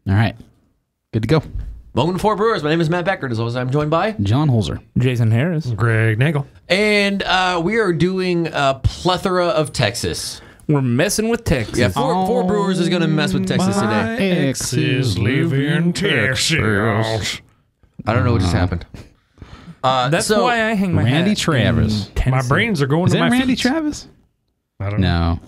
All right. Good to go. Welcome to Four Brewers. My name is Matt Beckert. As always, I'm joined by John Holzer, Jason Harris, Greg Nagel. And we are doing a plethora of Texas. We're messing with Texas. Yeah, Four Brewers is going to mess with Texas today. Ex is living Texas. I don't know what just happened. That's why I hang my Randy hat Travis. My brains are going Is to that my Randy feet. Travis? I don't know.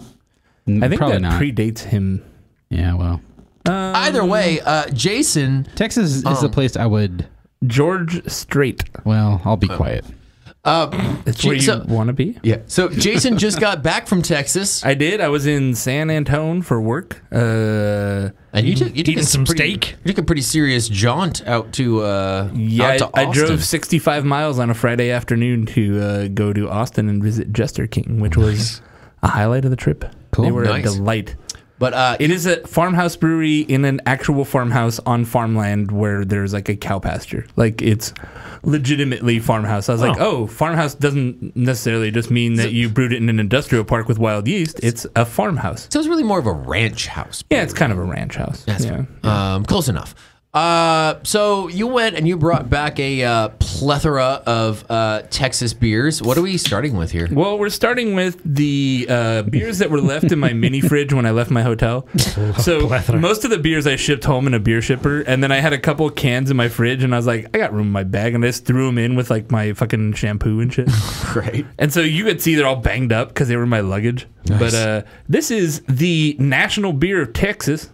No. I think Probably that not. predates him. Yeah, well. Either way, Jason... Texas is the place I would... George Strait. Well, I'll be quiet. It's where you want to be. Yeah. So Jason just got back from Texas. I did. I was in San Antone for work. And you took Eating some steak. You took a pretty serious jaunt out to Yeah, out to I Austin. drove 65 miles on a Friday afternoon to go to Austin and visit Jester King, which was a highlight of the trip. Cool. They were Nice. a delight. But It is a farmhouse brewery in an actual farmhouse on farmland where there's like a cow pasture. Like it's legitimately farmhouse. I was like, oh, farmhouse doesn't necessarily just mean that you brewed it in an industrial park with wild yeast. It's a farmhouse. so it's really more of a ranch house. Yeah, it's kind of a ranch house. That's yeah. close enough. So you went and you brought back a plethora of Texas beers. What are we starting with here? Well, we're starting with the beers that were left in my mini fridge when I left my hotel. So most of the beers I shipped home in a beer shipper, and then I had a couple of cans in my fridge, and I was like, I got room in my bag, and I just threw them in with like my fucking shampoo and shit. Great. And so you could see they're all banged up because they were in my luggage. Nice. But this is the national beer of Texas,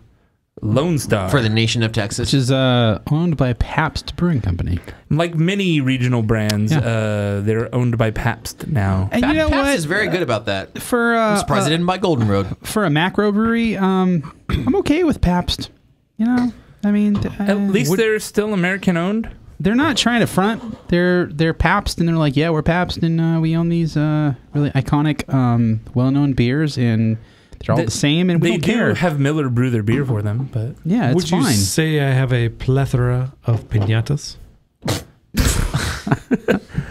Lone Star. For the nation of Texas. Which is owned by Pabst Brewing Company. Like many regional brands, they're owned by Pabst now. And you know Pabst what? is very good about that. For It's president by Golden Road. for a macro brewery, I'm okay with Pabst. You know, I mean, At least they're still American owned. they're not trying to front. They're Pabst, and they're like, yeah, we're Pabst, and we own these really iconic, well-known beers, and they're all the same, and we don't care. They do have Miller brew their beer for them, but Yeah, it's Would fine. you say I have a plethora of piñatas?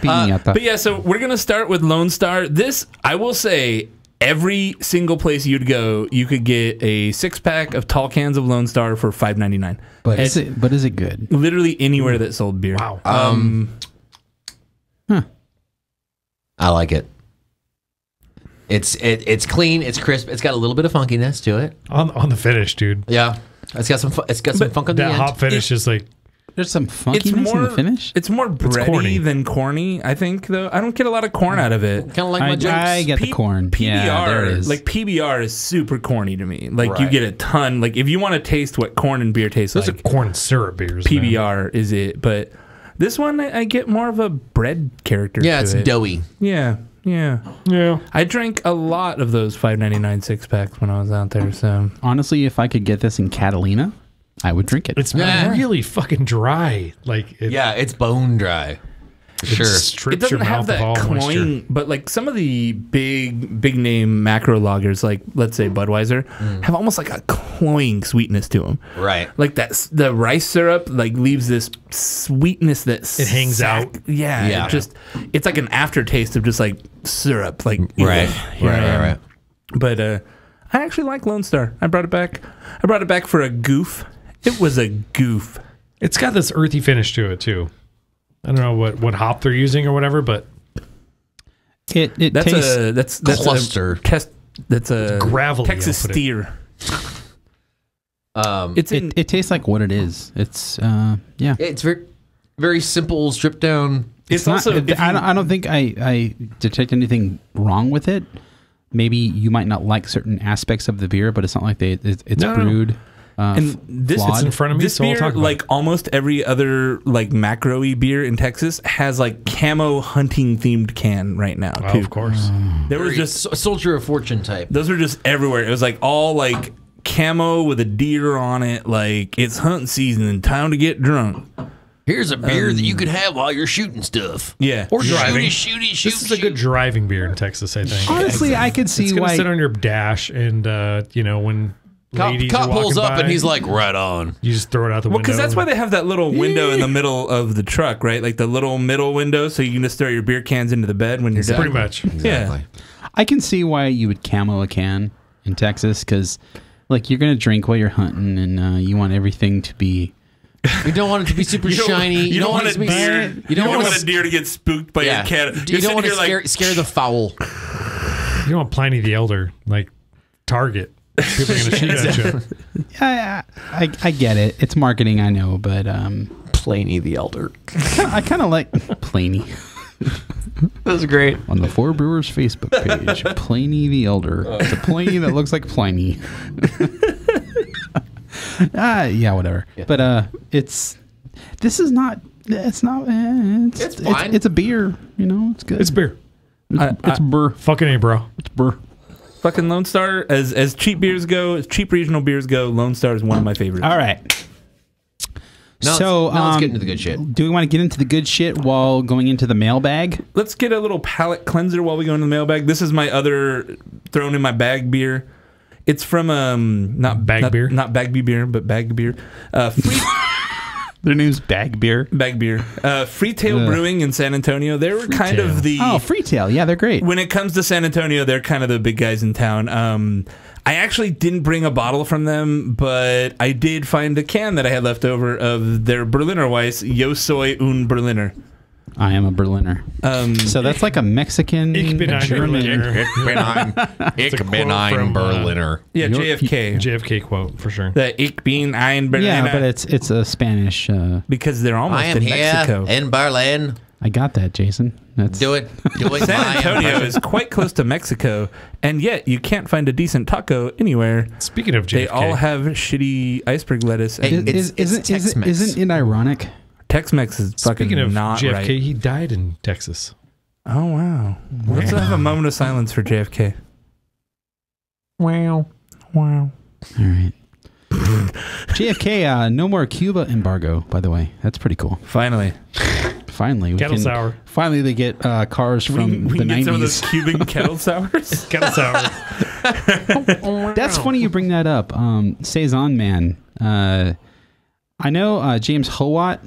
Piñata. but yeah. So we're gonna start with Lone Star. This, I will say, every single place you'd go, you could get a 6-pack of tall cans of Lone Star for $5.99. But is it good? Literally anywhere that sold beer. Wow. I like it. It's clean. It's crisp. It's got a little bit of funkiness to it. On the finish, dude. Yeah. It's got some funk on the That end. hop finish is like, There's some funkiness in the finish. It's more bready corny. than corny, I think. Though I don't get a lot of corn out of it. Kind of like my jokes. I get the corn. PBR, Yeah, there it is. like PBR is super corny to me. Like you Right. get a ton. Like if you want to taste what corn and beer tastes those like, are corn syrup beers. man. PBR is it. But this one, I get more of a bread character. Yeah, to it's it. doughy. Yeah. Yeah. I drank a lot of those $5.99 6-packs when I was out there. So Honestly, if I could get this in Catalina, I would drink it. It's Yeah. really fucking dry. Like, Yeah, it's bone dry. Sure. strips it doesn't your have mouth of all that moisture. cloying, but like some of the big name macro lagers, like let's say Budweiser, have almost like a cloying sweetness to them. Right. Like the rice syrup like leaves this sweetness that It hangs out. Yeah, Yeah. it's like an aftertaste of just like syrup. Like Right. here I am. Right. But I actually like Lone Star. I brought it back. I brought it back for a goof. It was a goof. It's got this earthy finish to it too. I don't know what hop they're using or whatever, but It That's tastes. that's Cluster. That's a gravelly, Texas I'll put it. steer. It's in, It tastes like what it is. It's yeah. It's very, very simple, stripped down. it's not, also if I don't think I detect anything wrong with it. Maybe you might not like certain aspects of the beer, but it's not like it's No. brewed. and this flawed. it's in front of me, this so I'll beer, talk about like it. almost every other like macro-y beer in Texas, has like camo hunting themed can right now. Oh, Too. of course. There was Very just soldier of fortune type. those were just everywhere. It was like all like camo with a deer on it. Like it's hunting season and time to get drunk. Here's a beer that you could have while you're shooting stuff. Yeah, Or driving. Shoot. This is a good driving beer in Texas, I think. Honestly, I could see It's gonna why. sit on your dash, and when ladies Cop are walking pulls up by, and he's like, right on. you just throw it out the Well, window. because that's why they have that little window in the middle of the truck, right? Like the little middle window, so you can just throw your beer cans into the bed when you're done. pretty much. Yeah. I can see why you would camo a can in Texas because Like you're gonna drink while you're hunting, and you want everything to be. You don't want it to be super shiny. You don't want a deer. You don't want a deer to get spooked by a cat. You don't want to scare the fowl. You don't want Pliny the Elder, like Target. People are going to shoot at you. Yeah, I get it. It's marketing, I know, but Pliny the Elder. I kind of like Pliny. That's great. On the Four Brewers Facebook page, Pliny the Elder. It's a Pliny that looks like Pliny. Yeah, whatever. Yeah. But it's fine. It's a beer. You know, it's good. It's beer. It's beer. Fucking A, bro. It's beer. Fucking Lone Star, as cheap beers go, as cheap regional beers go, Lone Star is one of my favorites. All right. Now let's get into the good shit. Do we want to get into the good shit while going into the mailbag? Let's get a little palate cleanser while we go into the mailbag. This is my other thrown in my bag beer. It's from not Bagby beer, but Bag beer. Their name's Bag Beer. Bag beer. Freetail Brewing in San Antonio. They were kind of the Freetail. Yeah, they're great. When it comes to San Antonio, they're kind of the big guys in town. I actually didn't bring a bottle from them, but I did find a can that I had left over of their Berliner Weiss, Yo Soy un Berliner. I am a Berliner. So that's like a Mexican, Ich bin ein German. Ich bin ein Berliner. Yeah, JFK. JFK quote for sure. The Ich bin ein Berliner. Yeah, but it's a Spanish. Because they're almost I am in here Mexico. in Berlin. I got that, Jason. Do it. San Antonio is quite close to Mexico, and yet you can't find a decent taco anywhere. Speaking of JFK, they all have shitty iceberg lettuce. Isn't it ironic? Tex-Mex is fucking speaking of not JFK, right. he died in Texas. Oh, wow. Let's have a moment of silence for JFK. Wow. All right. JFK, no more Cuba embargo, by the way. That's pretty cool. Finally. Kettle sour. Finally, they get cars from we the 90s. get some of those Cuban kettle sours. Kettle sour. That's funny you bring that up. Saison Man. I know James Howat.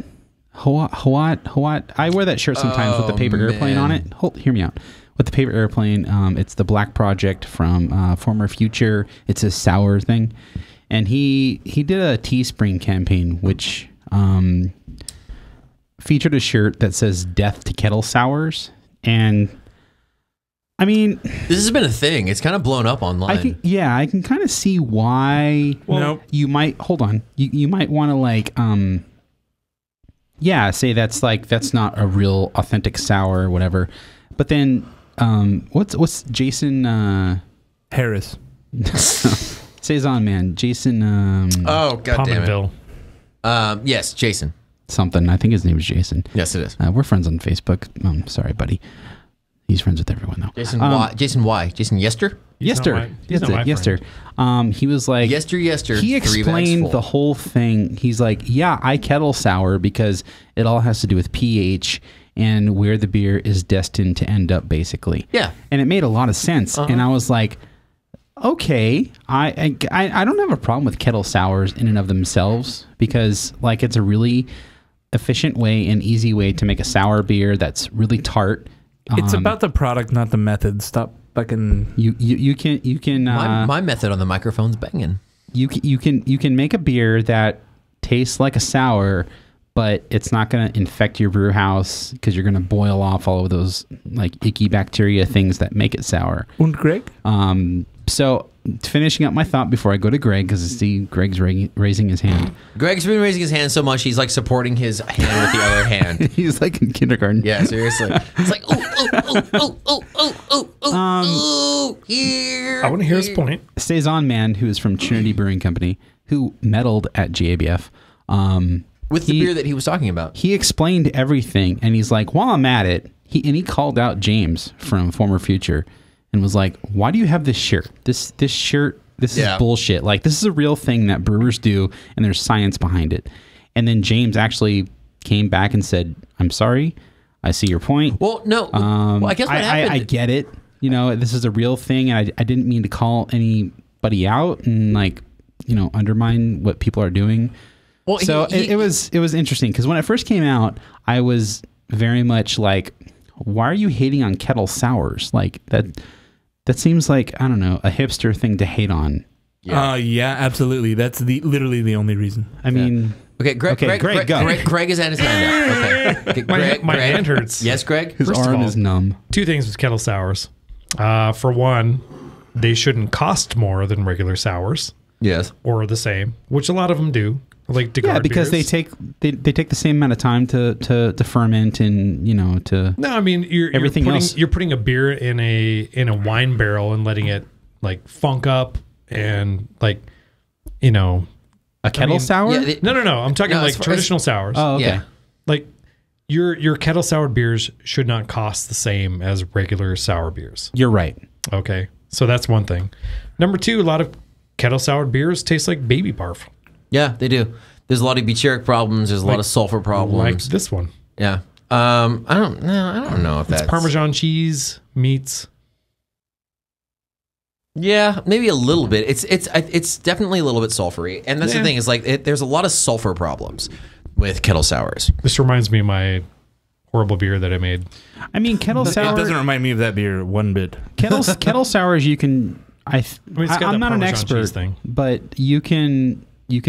I wear that shirt sometimes with the paper airplane on it. Hear me out. With the paper airplane, it's the Black Project from Former Future. It's a sour thing. And he did a Teespring campaign, which featured a shirt that says "Death to Kettle Sours," and I mean, this has been a thing. It's kind of blown up online. I can kind of see why. Well, you might hold on. You might want to say that's not a real authentic sour or whatever. But then, what's Jason Harris? Saison Man, Jason. Oh God damn it! Yes, Jason. Something. I think his name is Jason. Yes, it is. We're friends on Facebook. Sorry, buddy. He's friends with everyone though. Jason Y. Jason Y. Jason Jester. Jester. Jester. He was like Jester. He explained the whole thing. He's like, yeah, I kettle sour because it all has to do with pH and where the beer is destined to end up, basically. Yeah. And it made a lot of sense. And I was like, okay, I don't have a problem with kettle sours in and of themselves because like it's a really efficient way and easy way to make a sour beer that's really tart. It's about the product, not the method. Stop fucking. You can. My method on the microphone's banging. You can make a beer that tastes like a sour, but it's not going to infect your brew house because you're going to boil off all of those like icky bacteria things that make it sour. Und Greg? So finishing up my thought before I go to Greg, because I see Greg's raising his hand. Greg's been raising his hand so much he's like supporting his hand with the other hand. He's like in kindergarten. Yeah, seriously. It's like here. I want to hear his point. Saison Man, who is from Trinity Brewing Company, who medaled at GABF. With the beer that he was talking about. He explained everything, and he's like, while I'm at it, he called out James from Former Future and was like, why do you have this shirt? This shirt, this is bullshit. Like, this is a real thing that brewers do, and there's science behind it. And then James actually came back and said, I'm sorry, I see your point. Well, no. Well, I guess what happened... I get it. You know, this is a real thing, and I didn't mean to call anybody out and, like, you know, undermine what people are doing. Well, so it was interesting, because when it first came out, I was very much like, why are you hating on kettle sours? Like, that seems like, I don't know, a hipster thing to hate on. Yeah, absolutely. That's literally the only reason. I mean, okay, Greg, go. Greg is at his hand up. Okay, My hand hurts. Yes, Greg. his arm is numb. Two things with kettle sours. For one, they shouldn't cost more than regular sours. Yes, or the same, which a lot of them do. Like Figaro because beers. they take the same amount of time to ferment and to. No, I mean you're putting a beer in a wine barrel and letting it like funk up and like a kettle sour. Yeah, no. I'm talking like traditional sours. Oh, okay. Yeah. Like your kettle soured beers should not cost the same as regular sour beers. You're right. Okay, so that's one thing. Number two, a lot of kettle soured beers taste like baby barf. Yeah, they do. There's a lot of butyric problems. There's a lot of sulfur problems. Like this one. Yeah. I don't know if that's Parmesan cheese meats. Yeah, maybe a little bit. It's definitely a little bit sulfury, and that's the thing is like there's a lot of sulfur problems with kettle sours. This reminds me of my horrible beer that I made. I mean, kettle sour. It doesn't remind me of that beer one bit. Kettle sours, you can. I'm not an expert, but you can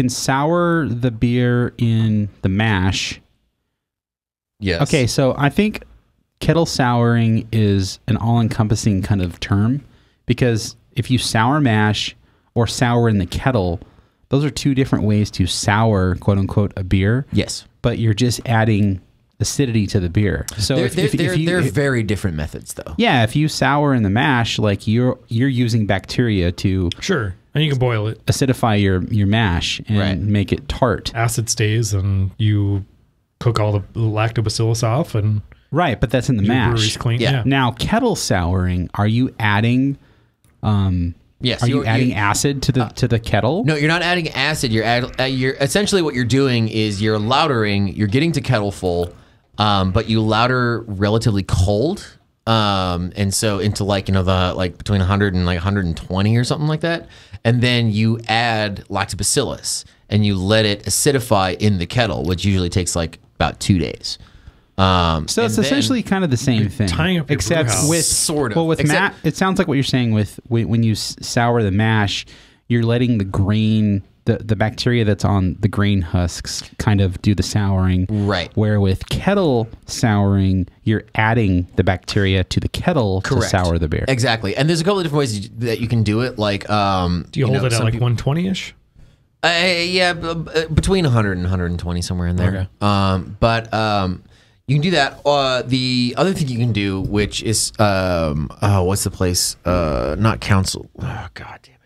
sour the beer in the mash. Yes. Okay, so I think kettle souring is an all-encompassing kind of term because if you sour mash or sour in the kettle, those are two different ways to sour, quote unquote, a beer. Yes. But you're just adding acidity to the beer. So they're very different methods, though. Yeah, if you sour in the mash, like you're using bacteria to sure, and you can boil it, acidify your mash and make it tart. Acid stays, and you cook all the lactobacillus off, and right. But that's in the mash. Brewery's clean. Yeah. Now kettle souring, are you adding? Yes. Are you adding acid to the kettle? No, you're not adding acid. You're essentially what you're doing is you're lautering. You're getting to kettle full. But you lauter relatively cold, and so into like the between 100 and 120 or something like that, and then you add lactobacillus and you let it acidify in the kettle, which usually takes like about 2 days. So it's essentially kind of the same thing, tying up your except brew house. with sort of. Well, with it sounds like what you're saying with when you sour the mash, you're letting the grain. The bacteria that's on the grain husks kind of do the souring. Right. Where with kettle souring, you're adding the bacteria to the kettle to sour the beer. Exactly. And there's a couple of different ways that you can do it. Like, do you hold it at like 120-ish? Yeah, between 100 and 120, somewhere in there. Okay. But you can do that. The other thing you can do, which is, what's the place? Not Council. Oh, God damn it.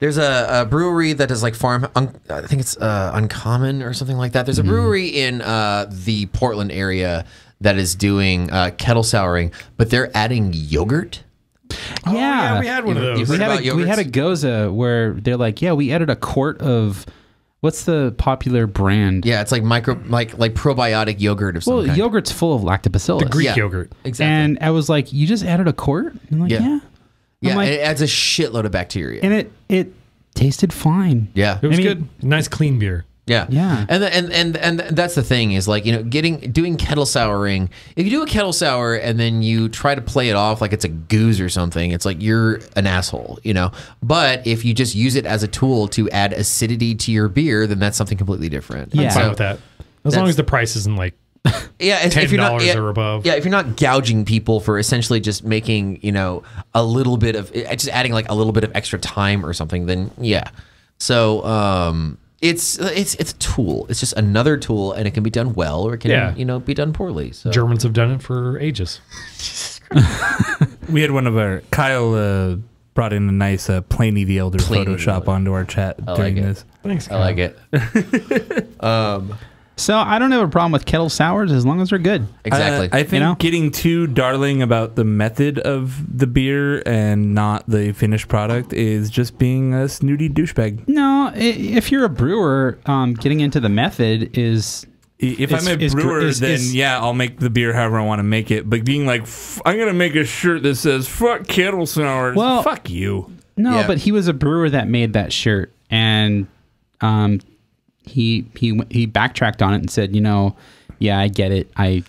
There's a brewery that does like farm. I think it's Uncommon or something like that. There's a brewery in the Portland area that is doing kettle souring, but they're adding yogurt. Yeah, we had one of those. We had a Goza where they're like, we added a quart of what's the popular brand? Yeah, it's like like probiotic yogurt or something. Well, yogurt's full of lactobacillus. The Greek yogurt. Exactly. And I was like, you just added a quart? And I'm like, yeah. Yeah, like, and it adds a shitload of bacteria. And it tasted fine. Yeah. It was good. Nice clean beer. Yeah. Yeah. And that's the thing is like, doing kettle souring. If you do a kettle sour and then you try to play it off like it's a goose or something, it's like you're an asshole, But if you just use it as a tool to add acidity to your beer, then that's something completely different. Yeah. I'm fine with that. As long as the price isn't like if you're not, or above. Yeah, if you're not gouging people for essentially just making, a little bit of just adding like a little bit of extra time or something, then yeah. So it's a tool. It's just another tool, and it can be done well, or it can be done poorly. So. Germans have done it for ages. We had one of our Kyle brought in a nice Pliny the Elder Photoshop onto our chat during this. Thanks, Kyle. I like it. So I don't have a problem with kettle sours as long as they're good. Exactly. I think getting too darling about the method of the beer and not the finished product is just being a snooty douchebag. No, if you're a brewer, getting into the method is... If I'm a brewer, then I'll make the beer however I want to make it. But being like, I'm going to make a shirt that says, fuck kettle sours. Well, fuck you. No, but he was a brewer that made that shirt. And... He backtracked on it and said, I get it. I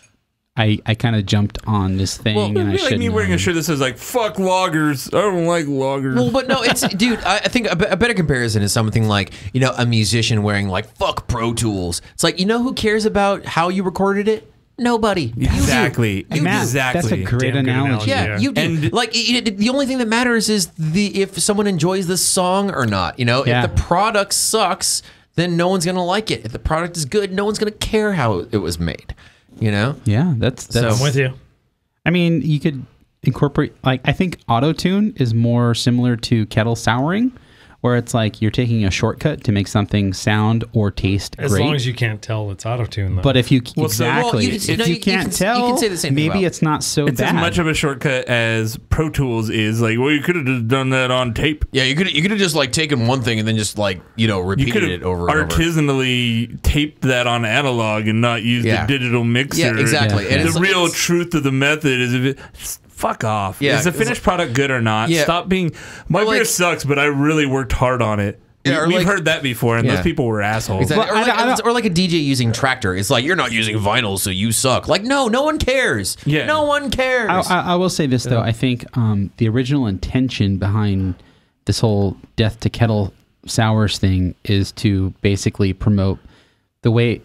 I kind of jumped on this thing, Well, and I it'd be like shouldn't me wearing a have. shirt that says like "fuck loggers." I don't like loggers. Well, but no, it's dude. I think a better comparison is something like a musician wearing like "fuck Pro Tools." It's like who cares about how you recorded it? Nobody. Exactly. You do. Matt, Exactly. that's a great Damn good analogy. Yeah, Yeah. you do. And- Like the only thing that matters is if someone enjoys this song or not. Yeah. If the product sucks, then no one's gonna like it. If the product is good, no one's gonna care how it was made. Yeah, that's I'm with you. I mean, you could incorporate, like, I think auto-tune is more similar to kettle souring, where it's like you're taking a shortcut to make something sound or taste As great. long as you can't tell it's auto-tune, though. But if you Well, so- exactly, well, if you can't tell, you can say the same thing maybe about- it's not so It's bad. as much of a shortcut as Pro Tools is. Like, well, you could have just done that on tape. Yeah, you could have just like taken one thing and then just like You repeated could it have over and over. artisanally taped that on analog and not used Yeah. the digital mixer. Yeah, exactly. Yeah. And The it's, real it's- truth of the method is if it. Fuck off. Yeah, Is the it's finished product good or not? Yeah. Stop being. My Or beer like- sucks, but I really worked hard on it. Yeah, or We've like- heard that before, and Yeah. those people were assholes. Exactly. Well, or like a DJ using Tractor. It's like, you're not using vinyl, so you suck. Like, no one cares. Yeah. No one cares. I will say this though. I think the original intention behind this whole death to kettle sours thing is to basically promote the way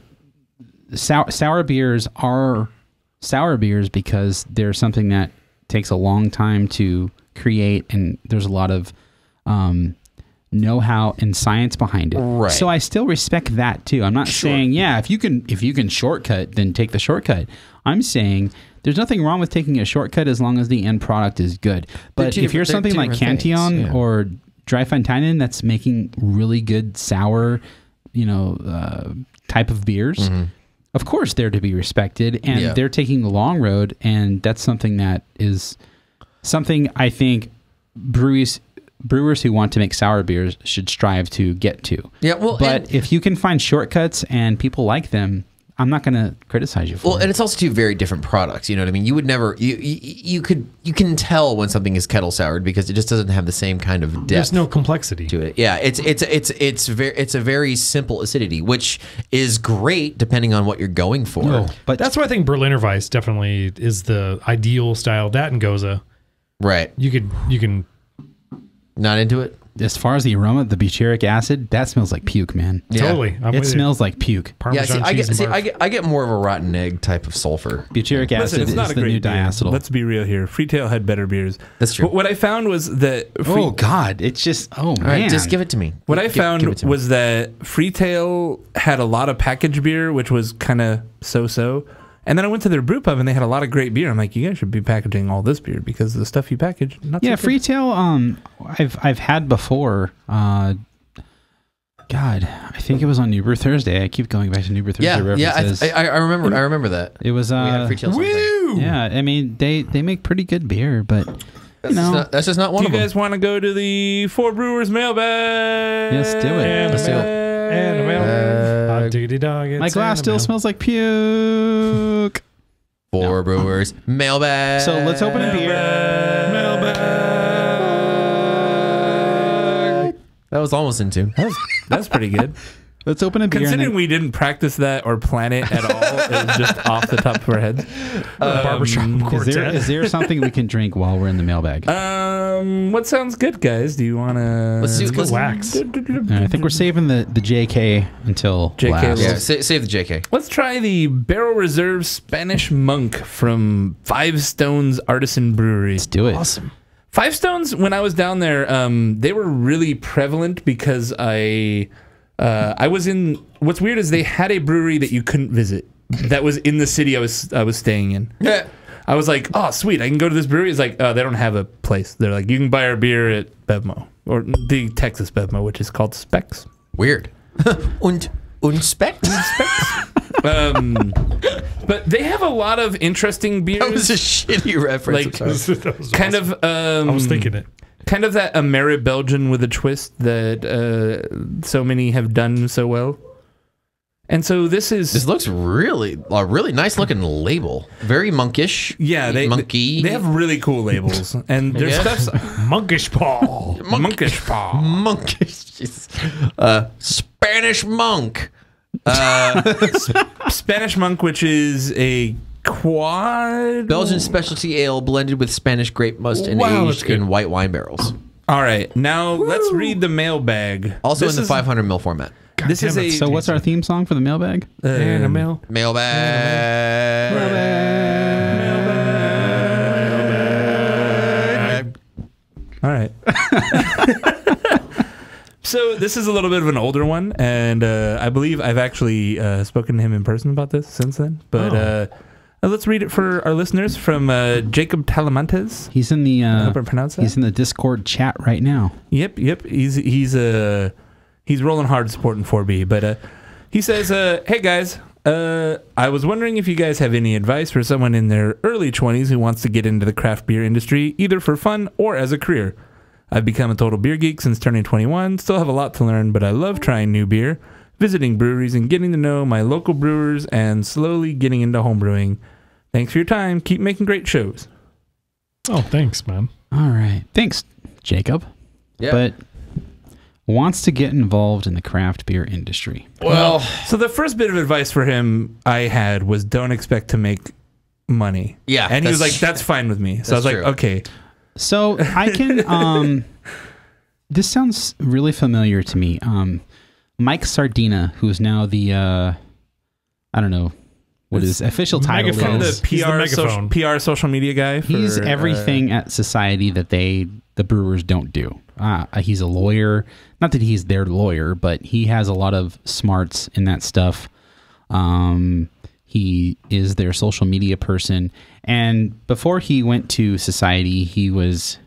sour beers are sour beers, because they're something that takes a long time to create, and there's a lot of know-how and science behind it. Right. So I still respect that too. I'm not saying if you can shortcut, then take the shortcut. I'm saying there's nothing wrong with taking a shortcut as long as the end product is good. But if you're something like Cantillon or Dry Fontainen that's making really good sour, type of beers, of course they're to be respected, and they're taking the long road, and that's something that is something I think brewers who want to make sour beers should strive to get to. Yeah, well, but if you can find shortcuts and people like them, I'm not going to criticize you for Well, it. and it's also two very different products. You know what I mean? You would never you can tell when something is kettle soured because it just doesn't have the same kind of depth. There's no complexity to it. Yeah, it's a very simple acidity, which is great depending on what you're going for. No, but that's why I think Berliner Weiss definitely is the ideal style. That and Goza. Right. You can not into it. As far as the aroma, the butyric acid, that smells like puke, man. Yeah. Totally. It smells like puke. Parmesan cheese and barf. I get more of a rotten egg type of sulfur. Butyric acid it's not is a the new great beer. diacetyl. Let's be real here. Freetail had better beers. That's true. What I found was that Oh God, it's just man. All right, just give it to me. What I Give found it to me. was that Freetail had a lot of packaged beer, which was kind of so-so. And then I went to their brew pub and they had a lot of great beer. I'm like, you guys should be packaging all this beer because the stuff you package, not so good. Freetail. I've had before. God, I think it was on New Brew Thursday. I keep going back to New Brew Thursday references. I remember that. It was We had Freetail something. Woo! yeah. I mean, they make pretty good beer, but That's just not one Do of you them. guys want to go to the Four Brewers mailbag? Let's do it. Let's do it. And a mailbag. Diggity dog. my glass still smells like puke. Four Brewers mailbag. So let's open a beer. Mailbag. That was almost in tune. That's pretty good. Let's open a beer. Considering we didn't practice that or plan it at all, it was just off the top of our heads. Barbershop quartet. is there something we can drink while we're in the mailbag? What sounds good, guys? Do you want to? Let's wax. I think we're saving the JK until JK last. Yeah, save the JK. Let's try the Barrel Reserve Spanish Monk from Five Stones Artisan Brewery. Let's do it. Awesome. Five Stones, when I was down there, they were really prevalent because I was in. What's weird is they had a brewery that you couldn't visit. That was in the city I was staying in. Yeah. I was like, oh sweet, I can go to this brewery. It's like, they don't have a place. They're like, you can buy our beer at Bevmo or the Texas Bevmo, which is called Specs. Weird. Und Specs? But they have a lot lot of interesting beers. That was a shitty reference. Like, That was kind awesome. of. I was thinking it. Kind of that Ameri-Belgian with a twist that so many have done so well. And so this looks really a really nice looking label. Very monkish. Yeah, monkey. They have really cool labels, and their stuff's Monkish Paul. monkish paw. Monkish. Spanish monk. Spanish monk, which is a Quad Belgian specialty ale blended with Spanish grape must and aged in white wine barrels. All right, now let's read the mailbag. Also in the 500 ml format. This is a So what's our theme song for the mailbag? mail. Mailbag. All right. So this is a little bit of an older one, and I believe I've actually spoken to him in person about this since then. But let's read it for our listeners from Jacob Talamantes. He's in the I hope I pronounced that. he's in the Discord chat right now. Yep. He's rolling hard supporting 4B, but he says, "Hey guys, I was wondering if you guys have any advice for someone in their early 20s who wants to get into the craft beer industry, either for fun or as a career. I've become a total beer geek since turning 21. Still have a lot to learn, but I love trying new beer, visiting breweries, and getting to know my local brewers, and slowly getting into homebrewing. Thanks for your time. Keep making great shows." Oh, thanks, man. All right. Thanks, Jacob. Yeah. But wants to get involved in the craft beer industry. Well, So the first bit of advice for him I had was don't expect to make money. Yeah, And he was that's- like, that's fine with me. So I was that's like, true. okay. So I can this sounds really familiar to me. Mike Sardina, who's now the I don't know what his official title Megaphone. is. The He's the megaphone. PR social media guy. He's everything at society that the brewers don't do. He's a lawyer. Not that he's their lawyer, but he has a lot of smarts in that stuff. He is their social media person. And before he went to society, he was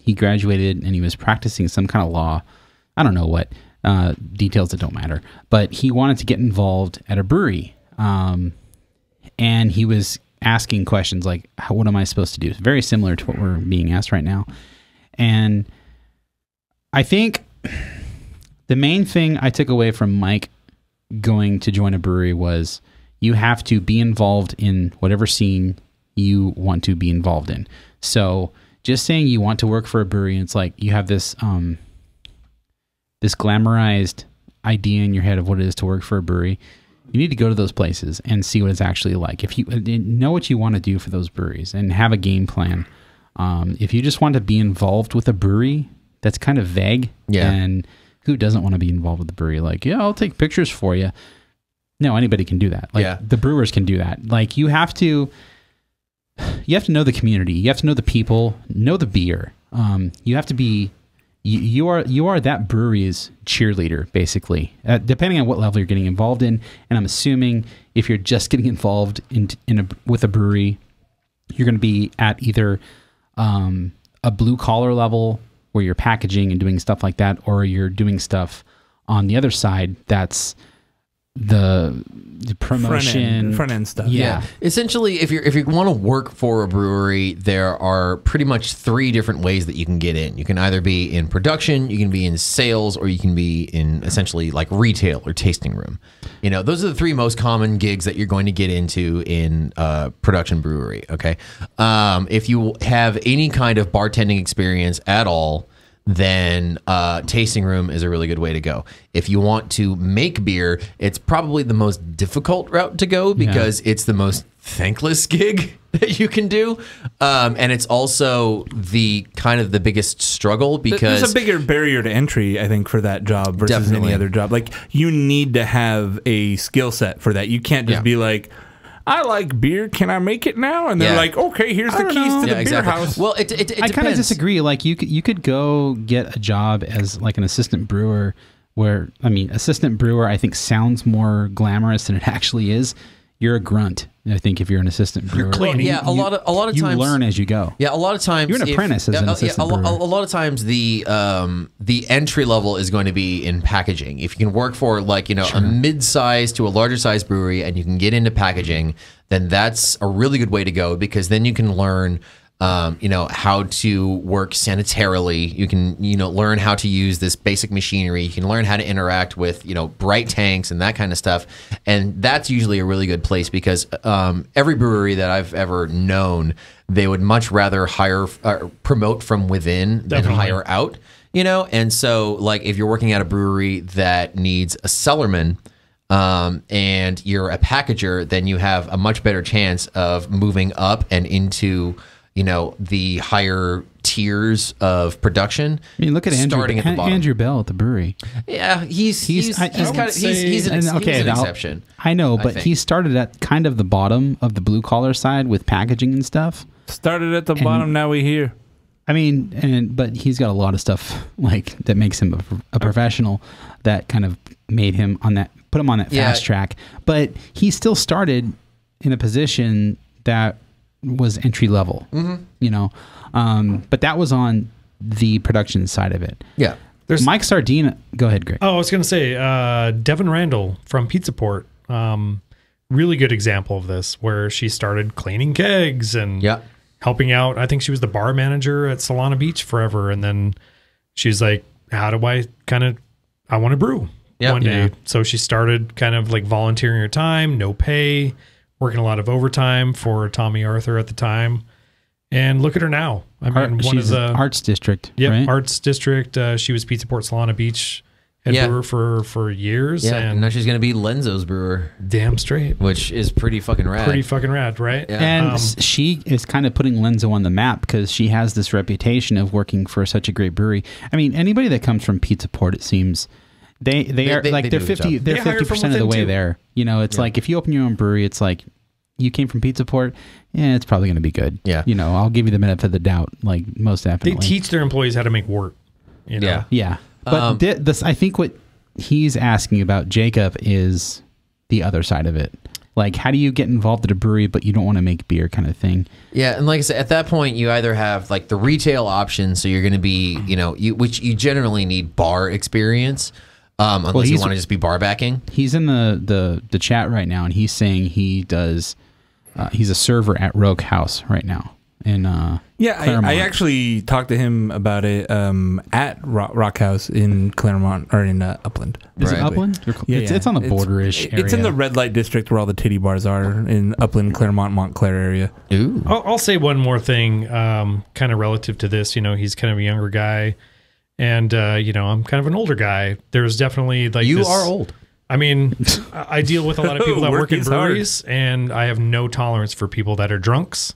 he graduated and he was practicing some kind of law. I don't know what details that don't matter. But he wanted to get involved at a brewery. And he was asking questions like, what am I supposed to do? It's very similar to what we're being asked right now. And I think the main thing I took away from Mike going to join a brewery was you have to be involved in whatever scene you want to be involved in. So just saying you want to work for a brewery, and it's like you have this this glamorized idea in your head of what it is to work for a brewery. You need to go to those places and see what it's actually like. If you know what you want to do for those breweries and have a game plan. If you just want to be involved with a brewery, that's kind of vague. Yeah. And who doesn't want to be involved with the brewery? Like, yeah, I'll take pictures for you. No, anybody can do that. Like, Yeah. the brewers can do that. Like, you have to know the community. You have to know the people, know the beer. You have to be, you are that brewery's cheerleader, basically, depending on what level you're getting involved in. And I'm assuming if you're just getting involved with a brewery, you're going to be at either a blue collar level where you're packaging and doing stuff like that, or you're doing stuff on the other side that's the promotion, front end stuff. Yeah. Essentially, if you want to work for a brewery, there are pretty much 3 different ways that you can get in. You can either be in production, you can be in sales, or you can be in essentially like retail or tasting room. You know, those are the 3 most common gigs that you're going to get into in production brewery. Okay, if you have any kind of bartending experience at all, then tasting room is a really good way to go. If you want to make beer, it's probably the most difficult route to go because it's the most thankless gig that you can do, and it's also the kind of the biggest struggle because there's a bigger barrier to entry, I think, for that job versus Definitely. any other job. Like, you need to have a skill set for that. You can't just be like, I like beer. Can I make it now? And they're like, okay, here's the keys to the beer house. Well, it I kind of disagree. Like, you could go get a job as like an assistant brewer where, I mean, assistant brewer I think sounds more glamorous than it actually is. You're a grunt, I think, if you're an assistant brewer. Well, yeah, a lot of times you learn as you go. Yeah, a lot of times You're an apprentice as an assistant brewer. A lot of times the entry level is going to be in packaging. If you can work for like a mid-size to a larger size brewery and you can get into packaging, then that's a really good way to go because then you can learn how to work sanitarily. You can learn how to use this basic machinery. You can learn how to interact with bright tanks and that kind of stuff. And that's usually a really good place because every brewery that I've ever known, they would much rather promote from within than hire out. And so like if you're working at a brewery that needs a cellarman, and you're a packager, then you have a much better chance of moving up and into, the higher tiers of production. I mean, look at Andrew Bell at the brewery. Yeah, he's an exception. I know, but he started at kind of the bottom of the blue collar side with packaging and stuff. Started at the bottom, now we here. I mean, but he's got a lot of stuff like that makes him a professional that kind of made him put him on that fast track. But he still started in a position that was entry level, but that was on the production side of it. Yeah. There's Mike Sardina. Go ahead, Greg. Oh, I was going to say, Devin Randall from Pizza Port, really good example of this, where she started cleaning kegs and helping out. I think she was the bar manager at Solana Beach forever. And then she's like, how do I I want to brew one day. So she started kind of like volunteering her time, no pay, working a lot of overtime for Tommy Arthur at the time. And look at her now. I mean, she's Arts District. Yeah, right? Arts District. She was Pizza Port Solana Beach head brewer for years. Yeah, and now she's going to be Lenzo's brewer. Damn straight. Which is pretty fucking rad. Pretty fucking rad, right? Yeah. And she is kind of putting Lenzo on the map because she has this reputation of working for such a great brewery. I mean, anybody that comes from Pizza Port, it seems they're 50% of the way there. It's like if you open your own brewery, it's like you came from Pizza Port, it's probably going to be good. Yeah. I'll give you the benefit of the doubt, like most definitely. They teach their employees how to make work. Yeah. But this, I think what he's asking about, Jacob, is the other side of it. Like, how do you get involved at a brewery, but you don't want to make beer kind of thing? Yeah, and like I said, at that point, you either have like the retail option, so you're going to be, which you generally need bar experience, unless you want to just be bar backing. He's in the chat right now, and he's saying he does. He's a server at Rogue House right now. I actually talked to him about it at Rock House in Claremont, or in Upland. Is it Upland? Yeah, it's on the border-ish area. It's in the red light district where all the titty bars are in Upland, Claremont, Montclair area. Ooh. I'll say one more thing kind of relative to this. He's kind of a younger guy, and I'm kind of an older guy. There's definitely like You are old. I mean, I deal with a lot of people that work in breweries, and I have no tolerance for people that are drunks.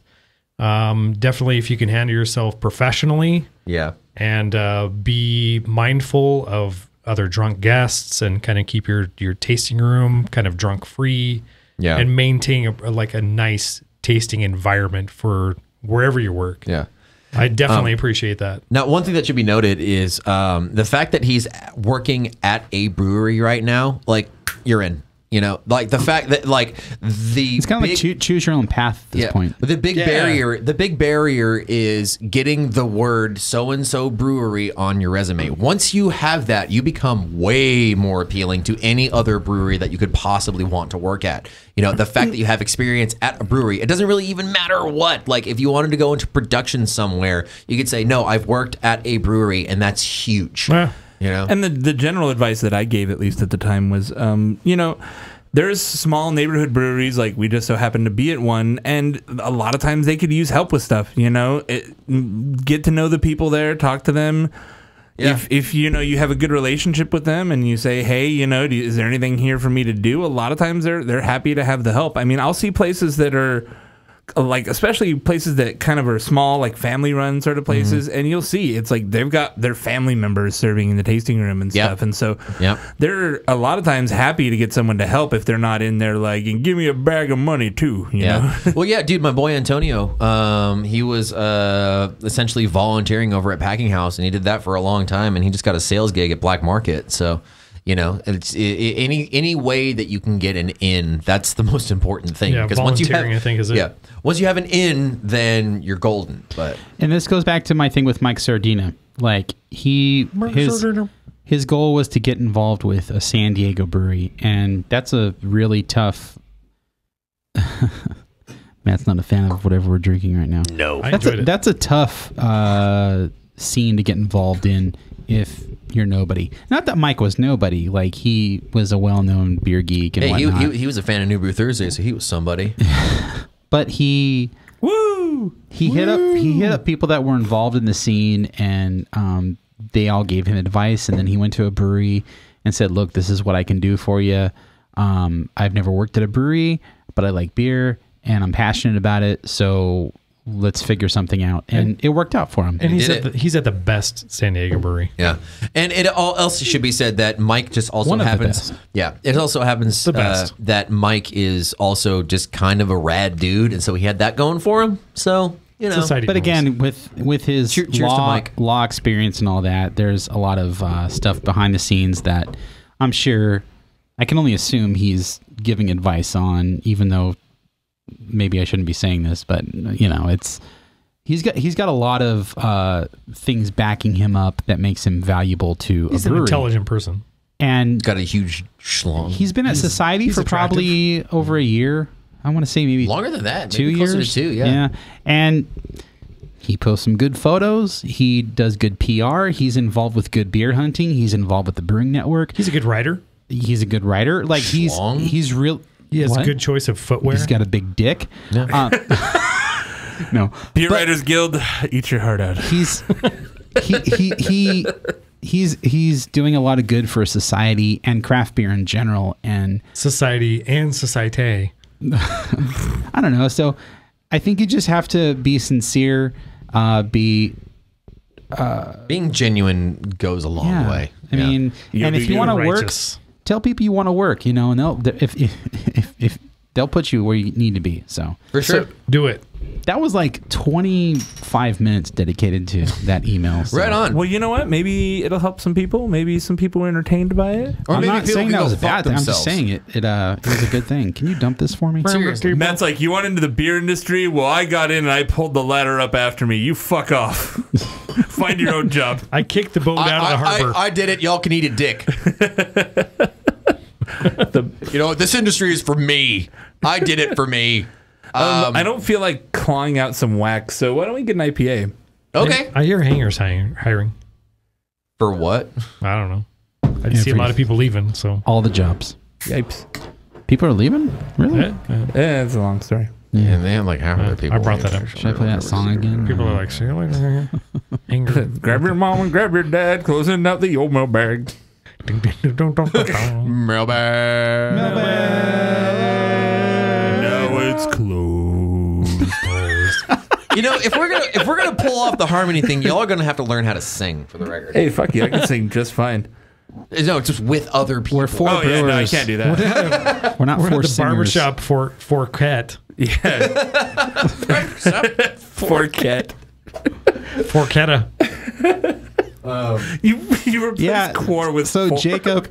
Definitely, if you can handle yourself professionally, and be mindful of other drunk guests, and kind of keep your tasting room kind of drunk free, and maintain a nice tasting environment for wherever you work. Yeah. I definitely appreciate that. Now, one thing that should be noted is the fact that he's working at a brewery right now. Like, you're in. Like the fact that it's kind of like choose your own path at this point. The big barrier is getting the word so and so brewery on your resume. Once you have that, you become way more appealing to any other brewery that you could possibly want to work at. The fact that you have experience at a brewery, it doesn't really even matter what. Like if you wanted to go into production somewhere, you could say, no, I've worked at a brewery, and that's huge. And the general advice that I gave, at least at the time, was, there's small neighborhood breweries, like we just so happen to be at one, and a lot of times they could use help with stuff. Get to know the people there, talk to them. Yeah. If you have a good relationship with them, and you say, hey, is there anything here for me to do? A lot of times they're happy to have the help. I mean, I'll see places that are like, especially places that kind of are small, like family run sort of places, and you'll see it's like they've got their family members serving in the tasting room and stuff, and so they're a lot of times happy to get someone to help if they're not in there like, and give me a bag of money too, you know? Well, yeah, dude, my boy Antonio, he was essentially volunteering over at Packing House, and he did that for a long time, and he just got a sales gig at Black Market. So it's any way that you can get an in, that's the most important thing. Yeah, because once you have, I think, is it. Yeah, once you have an in, then you're golden. And this goes back to my thing with Mike Sardina. Like his goal was to get involved with a San Diego brewery, and that's a really tough. Matt's not a fan of whatever we're drinking right now. No, that's a tough scene to get involved in if you're nobody. Not that Mike was nobody. Like, he was a well-known beer geek and whatnot. He was a fan of New Brew Thursday, so he was somebody. But he hit up people that were involved in the scene, and they all gave him advice. And then he went to a brewery and said, "Look, this is what I can do for you. I've never worked at a brewery, but I like beer and I'm passionate about it. So let's figure something out. And it worked out for him. And he's at the best San Diego brewery. Yeah. And it all else should be said that Mike just also happens. Yeah. It also happens that Mike is also just kind of a rad dude. And so he had that going for him. So, you know. But again, with his law experience and all that, there's a lot of stuff behind the scenes that I'm sure, I can only assume he's giving advice on, even though maybe I shouldn't be saying this, but you know, he's got a lot of things backing him up that makes him valuable to he's a brewery. An intelligent person. And got a huge schlong. He's been at Society for probably over a year. I want to say maybe longer than that. 2 years. Closer to 2, yeah. And he posts some good photos. He does good PR. He's involved with good beer hunting. He's involved with the Brewing Network. He's a good writer. He's a good writer. Like he's real. He has a good choice of footwear. He's got a big dick. Yeah. No. Beer Writers Guild, eat your heart out. He's doing a lot of good for society and craft beer in general, and society and societe. I don't know. So I think you just have to be sincere. Being genuine goes a long way. I mean, and if you want to work, tell people you want to work. You know, and if they'll put you where you need to be. So for sure, do it. That was like 25 minutes dedicated to that email. So. Right on. Well, you know what? Maybe it'll help some people. Maybe some people were entertained by it. Or I'm not saying that was a bad thing. I'm just saying it was a good thing. Can you dump this for me? Seriously. Matt's like, you went into the beer industry? Well, I got in and I pulled the ladder up after me. You fuck off. Find your own job. I kicked the boat out of the harbor. I did it. Y'all can eat a dick. This industry is for me. I did it for me. I don't feel like clawing out some wax, so why don't we get an IPA? Okay. I hear hangers hiring. For what? I don't know. I see a lot of people leaving. So all the jobs. Yipes. People are leaving? Really? Yeah, it's a long story. Yeah, and they have like half of their people. I brought that up. Should I play that song again? People are like, see you later. Grab your mom and grab your dad, closing out the old mailbag. Mailbag. Now it's closed. If we're gonna pull off the harmony thing, y'all are gonna have to learn how to sing for the record. Hey, fuck you! I can sing just fine. No, just with other people. We're four brewers. Yeah, no, I can't do that. We're not we're four at the singers. barbershop for cat. Yeah. Forcat. Forcetta. You replaced core with so Jacob.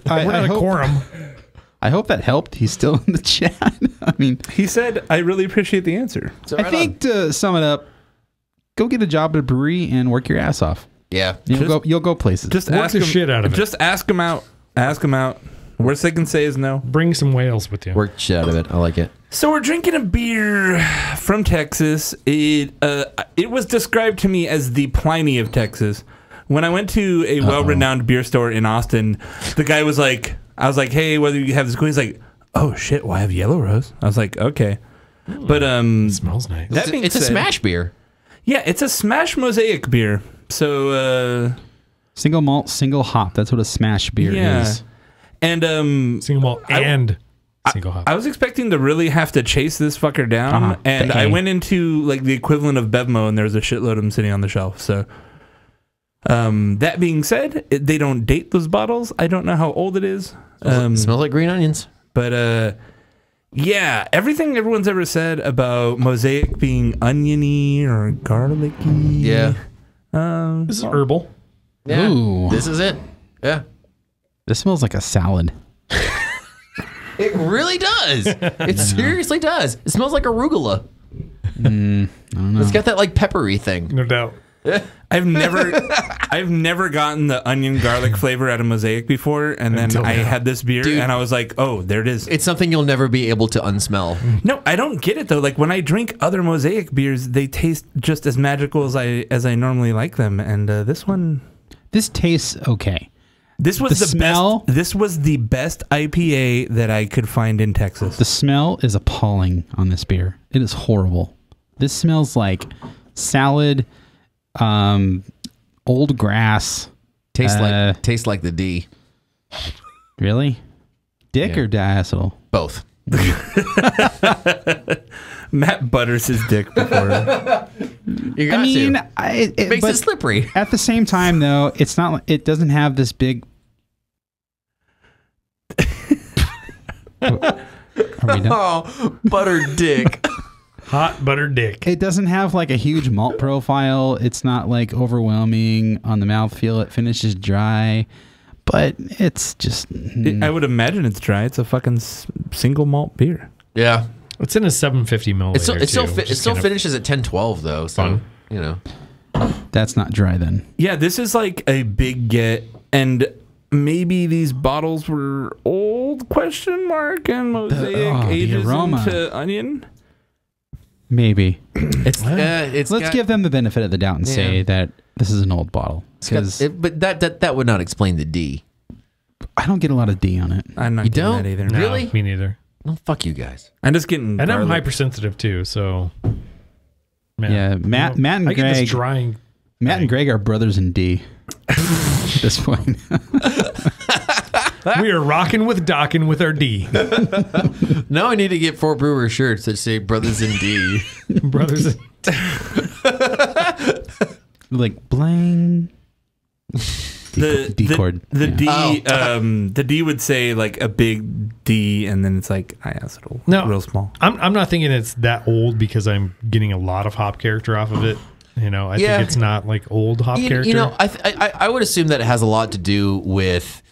I hope that helped. He's still in the chat. I mean, he said, "I really appreciate the answer." So I think to sum it up, go get a job at a brewery and work your ass off. Yeah, you'll go places. Just work ask the them, shit out of it. Just ask them out. Ask them out. Worst they can say is no. Bring some whales with you. Work the shit out of it. I like it. So we're drinking a beer from Texas. It was described to me as the Pliny of Texas. When I went to a well-renowned beer store in Austin, the guy was like, I was like, hey, whether you have this cool? He's like, oh shit, well I have Yellow Rose. I was like, okay. But it smells nice. It's a smash beer. Yeah, it's a smash mosaic beer. So single malt, single hop. That's what a smash beer is. And single malt and single hop. I was expecting to really have to chase this fucker down, and I went into like the equivalent of Bevmo, and there's a shitload of them sitting on the shelf. So that being said, they don't date those bottles. I don't know how old it is. Smells like green onions. But yeah, everything everyone's ever said about Mosaic being oniony or garlicky. Yeah. This is herbal. Yeah. Ooh. This is it. Yeah. This smells like a salad. It really does. It seriously does. It smells like arugula. I don't know. It's got that like peppery thing. No doubt. I've never gotten the onion garlic flavor out of Mosaic before, and then I had this beer, and I was like, oh, there it is. It's something you'll never be able to unsmell. No, I don't get it though. Like when I drink other Mosaic beers, they taste just as magical as I normally like them, and this tastes okay. This was the smell. This was the best IPA that I could find in Texas. The smell is appalling on this beer. It is horrible. This smells like salad. Old grass. Tastes like the D. Really? Dick or diacetyl? Both. Matt butters his dick before. You got to. It makes it slippery. At the same time, though, it's not. It doesn't have this big. Are we done? Oh, buttered dick. Hot butter dick. It doesn't have like a huge malt profile. It's not like overwhelming on the mouthfeel. It finishes dry, but it's just. I would imagine it's dry. It's a fucking single malt beer. Yeah. It's in a 750 milliliter. It still finishes at 10-12 though. So Fun. you know. That's not dry then. Yeah, this is like a big get, and maybe these bottles were old ? And mosaic ages into onion. Maybe. Let's give them the benefit of the doubt and say that this is an old bottle. But that would not explain the D. I don't get a lot of D on it. I'm not You getting don't? that either. No, Really? me neither. No, fuck you guys. I'm just getting. And I'm garlic. hypersensitive too, so. Man, Yeah, Matt and I get this Greg. drying. Matt and Greg are brothers in D. At this point. We are rocking with docking with our D. Now I need to get Four Brewers shirts that say "Brothers in D." Brothers. Like blang. D chord. The D, Oh. the D would say like a big D, and then it's like diacetyl, real small. I'm not thinking it's that old because I'm getting a lot of hop character off of it. You know, I think it's not like old hop character. You know, I would assume that it has a lot to do with.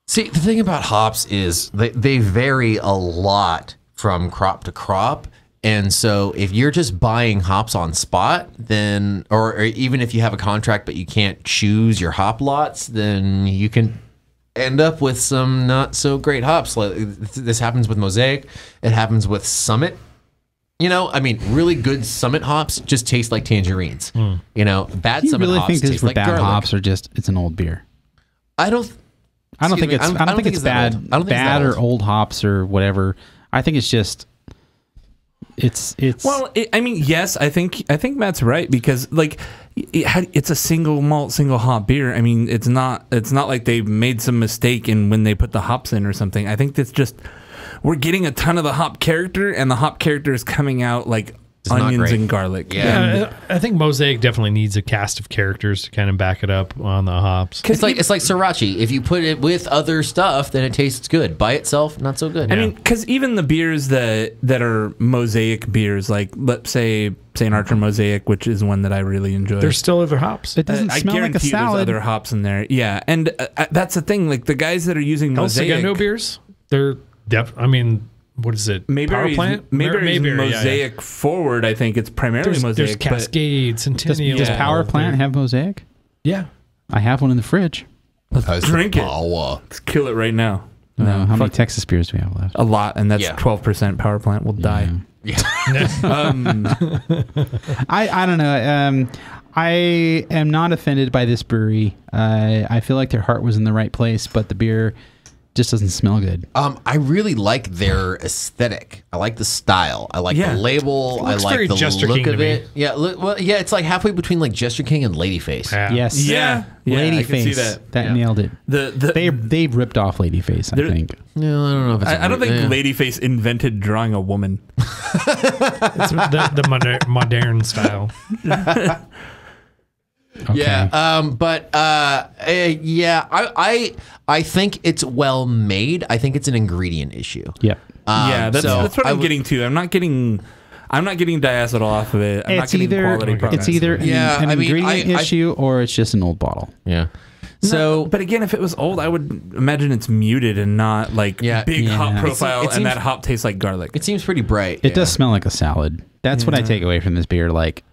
See, the thing about hops is they vary a lot from crop to crop. And so if you're just buying hops on spot, then, or even if you have a contract but you can't choose your hop lots, then you can end up with some not so great hops. Like, this happens with Mosaic. It happens with Summit. You know, I mean, really good Summit hops just taste like tangerines. You know, bad Do you Summit really hops think this taste for like bad garlic. hops or just it's an old beer? I don't think it's bad or old hops or whatever. I think it's just it's Well, I mean, yes, I think Matt's right, because like it's a single malt, single hop beer. I mean, it's not like they made some mistake in when they put the hops in or something. I think that's just we're getting a ton of the hop character, and the hop character is coming out like onions and garlic. Yeah, I think Mosaic definitely needs a cast of characters to kind of back it up on the hops. It's like sriracha. If you put it with other stuff, then it tastes good. By itself, not so good. I mean, because even the beers that are Mosaic beers, like let's say St. Archer Mosaic, which is one that I really enjoy. There's still other hops. It doesn't smell like a salad. There's other hops in there. Yeah, and that's the thing. Like the guys that are using Mosaic, El Segundo beers, they're I mean. What is it? Power Plant? Mayberry's Mosaic forward. I think it's primarily Mosaic. There's Cascade, Centennial. Does Power Plant have Mosaic? Yeah. I have one in the fridge. Let's drink it. Let's kill it right now. No, how many Texas beers do we have left? A lot, and that's 12% Power Plant will die. Yeah. I don't know. I am not offended by this brewery. I feel like their heart was in the right place, but the beer just doesn't smell good. I really like their aesthetic. I like the style. I like the label. I like the Jester look King of it. Yeah, it's like halfway between like Jester King and Ladyface. Yeah. Yes. Yeah. I can see Ladyface. that. Nailed it. They've ripped off Ladyface, I think. No, I don't know if it's I don't think Ladyface invented drawing a woman. It's the modern style. Okay. Yeah, I think it's well made. I think it's an ingredient issue. Yep. That's what I'm getting to. I'm not getting diacetyl off of it. I'm not getting quality products. It's either an ingredient issue or it's just an old bottle. Yeah. But again, if it was old, I would imagine it's muted and not like big hop profile, and that hop tastes like garlic. It seems pretty bright. It does smell like a salad. That's what I take away from this beer. Like,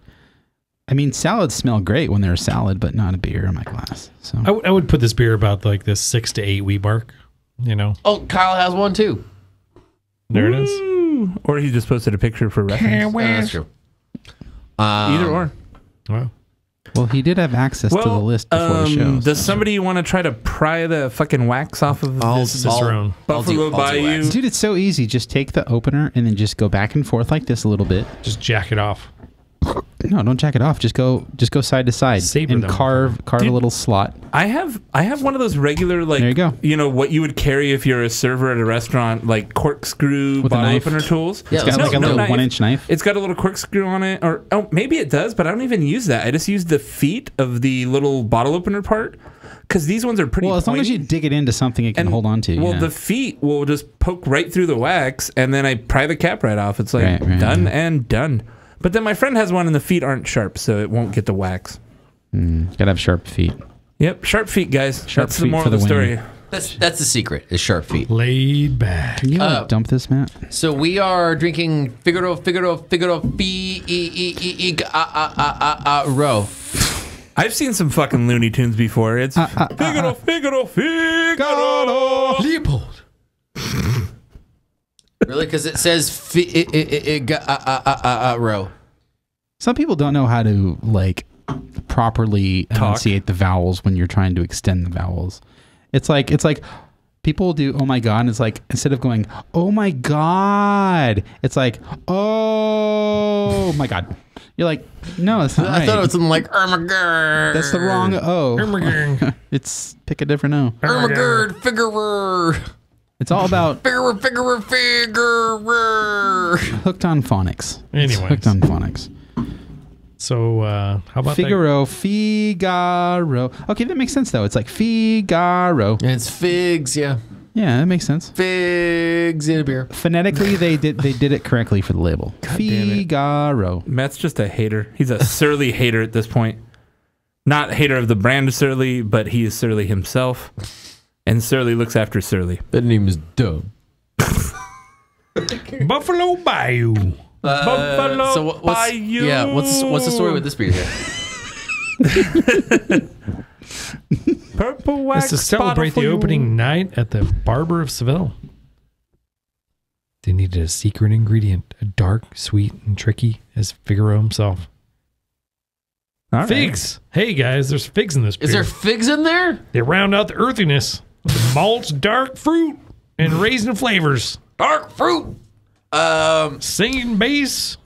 I mean, salads smell great when they're a salad, but not a beer in my glass. So I would put this beer about like this 6 to 8 week mark. You know. Oh, Kyle has one too. There it is. Or he just posted a picture for reference. That's true. Either or. Wow. Well, he did have access to the list before the show. Does somebody want to try to pry the fucking wax off of this Buffalo Bayou? Dude, it's so easy. Just take the opener and then just go back and forth like this a little bit. Just jack it off. No, don't jack it off. Just go side to side Savor and them. carve a little slot. I have one of those regular, like, There you go. You know what you would carry if you're a server at a restaurant, like corkscrew With a bottle knife. opener tools. Yeah, It's got No, like a little knife. 1-inch knife. It's got a little corkscrew on it, or maybe it does, but I don't even use that. I just use the feet of the little bottle opener part, because these ones are pretty. Well, as long as pointy. you dig it into something it can hold on to. Well, yeah. the feet will just poke right through the wax, and then I pry the cap right off. It's like Right, done yeah. and done. But then my friend has one, and the feet aren't sharp, so it won't get the wax. Gotta have sharp feet. Yep, sharp feet, guys. Sharp That's the feet moral for of the the story. win. That's the secret, is sharp feet. Laid back. Can you dump this, Matt? So we are drinking Figaro, Fiiigarrro. I've seen some fucking Looney Tunes before. It's Figaro. Leopold. Really? Because it says Fiiigarrro. Some people don't know how to like properly enunciate the vowels when you're trying to extend the vowels. It's like people do oh my god, and it's like instead of going oh my god, it's like oh my god. You're like, no, it's not I right. thought it was something like Ermagerd. That's the wrong O. It's pick a different O. Ermagerd, Figaro. It's all about Figaro. hooked on phonics. Anyways. It's hooked on phonics. So how about Figaro. Okay, that makes sense though. It's like Figaro. And it's figs, yeah. Yeah, that makes sense. Figs in a beer. Phonetically, they did it correctly for the label. God damn it. Figaro. Matt's just a hater. He's a surly hater at this point. Not hater of the brand Surly, but he is surly himself. And Surly looks after Surly. That name is dumb. that? Buffalo Bayou. Buffalo So what's Bayou. yeah? What's the story with this beer here? Purple wax It's to celebrate bottle the for you. opening night at the Barber of Seville. They needed a secret ingredient, a dark, sweet, and tricky as Figaro himself. All right. Figs. Hey guys, there's figs in this beer. Is there figs in there? They round out the earthiness with the malts, dark fruit, and raisin flavors. Dark fruit. Singing bass,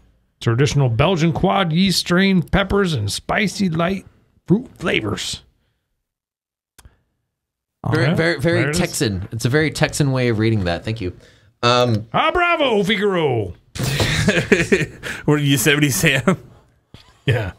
traditional Belgian quad yeast strain peppers, and spicy light fruit flavors. All Very, right. very, There very it is. Texan. It's a very Texan way of reading that. Thank you. Bravo, Figaro. Were Yosemite Sam? Yeah.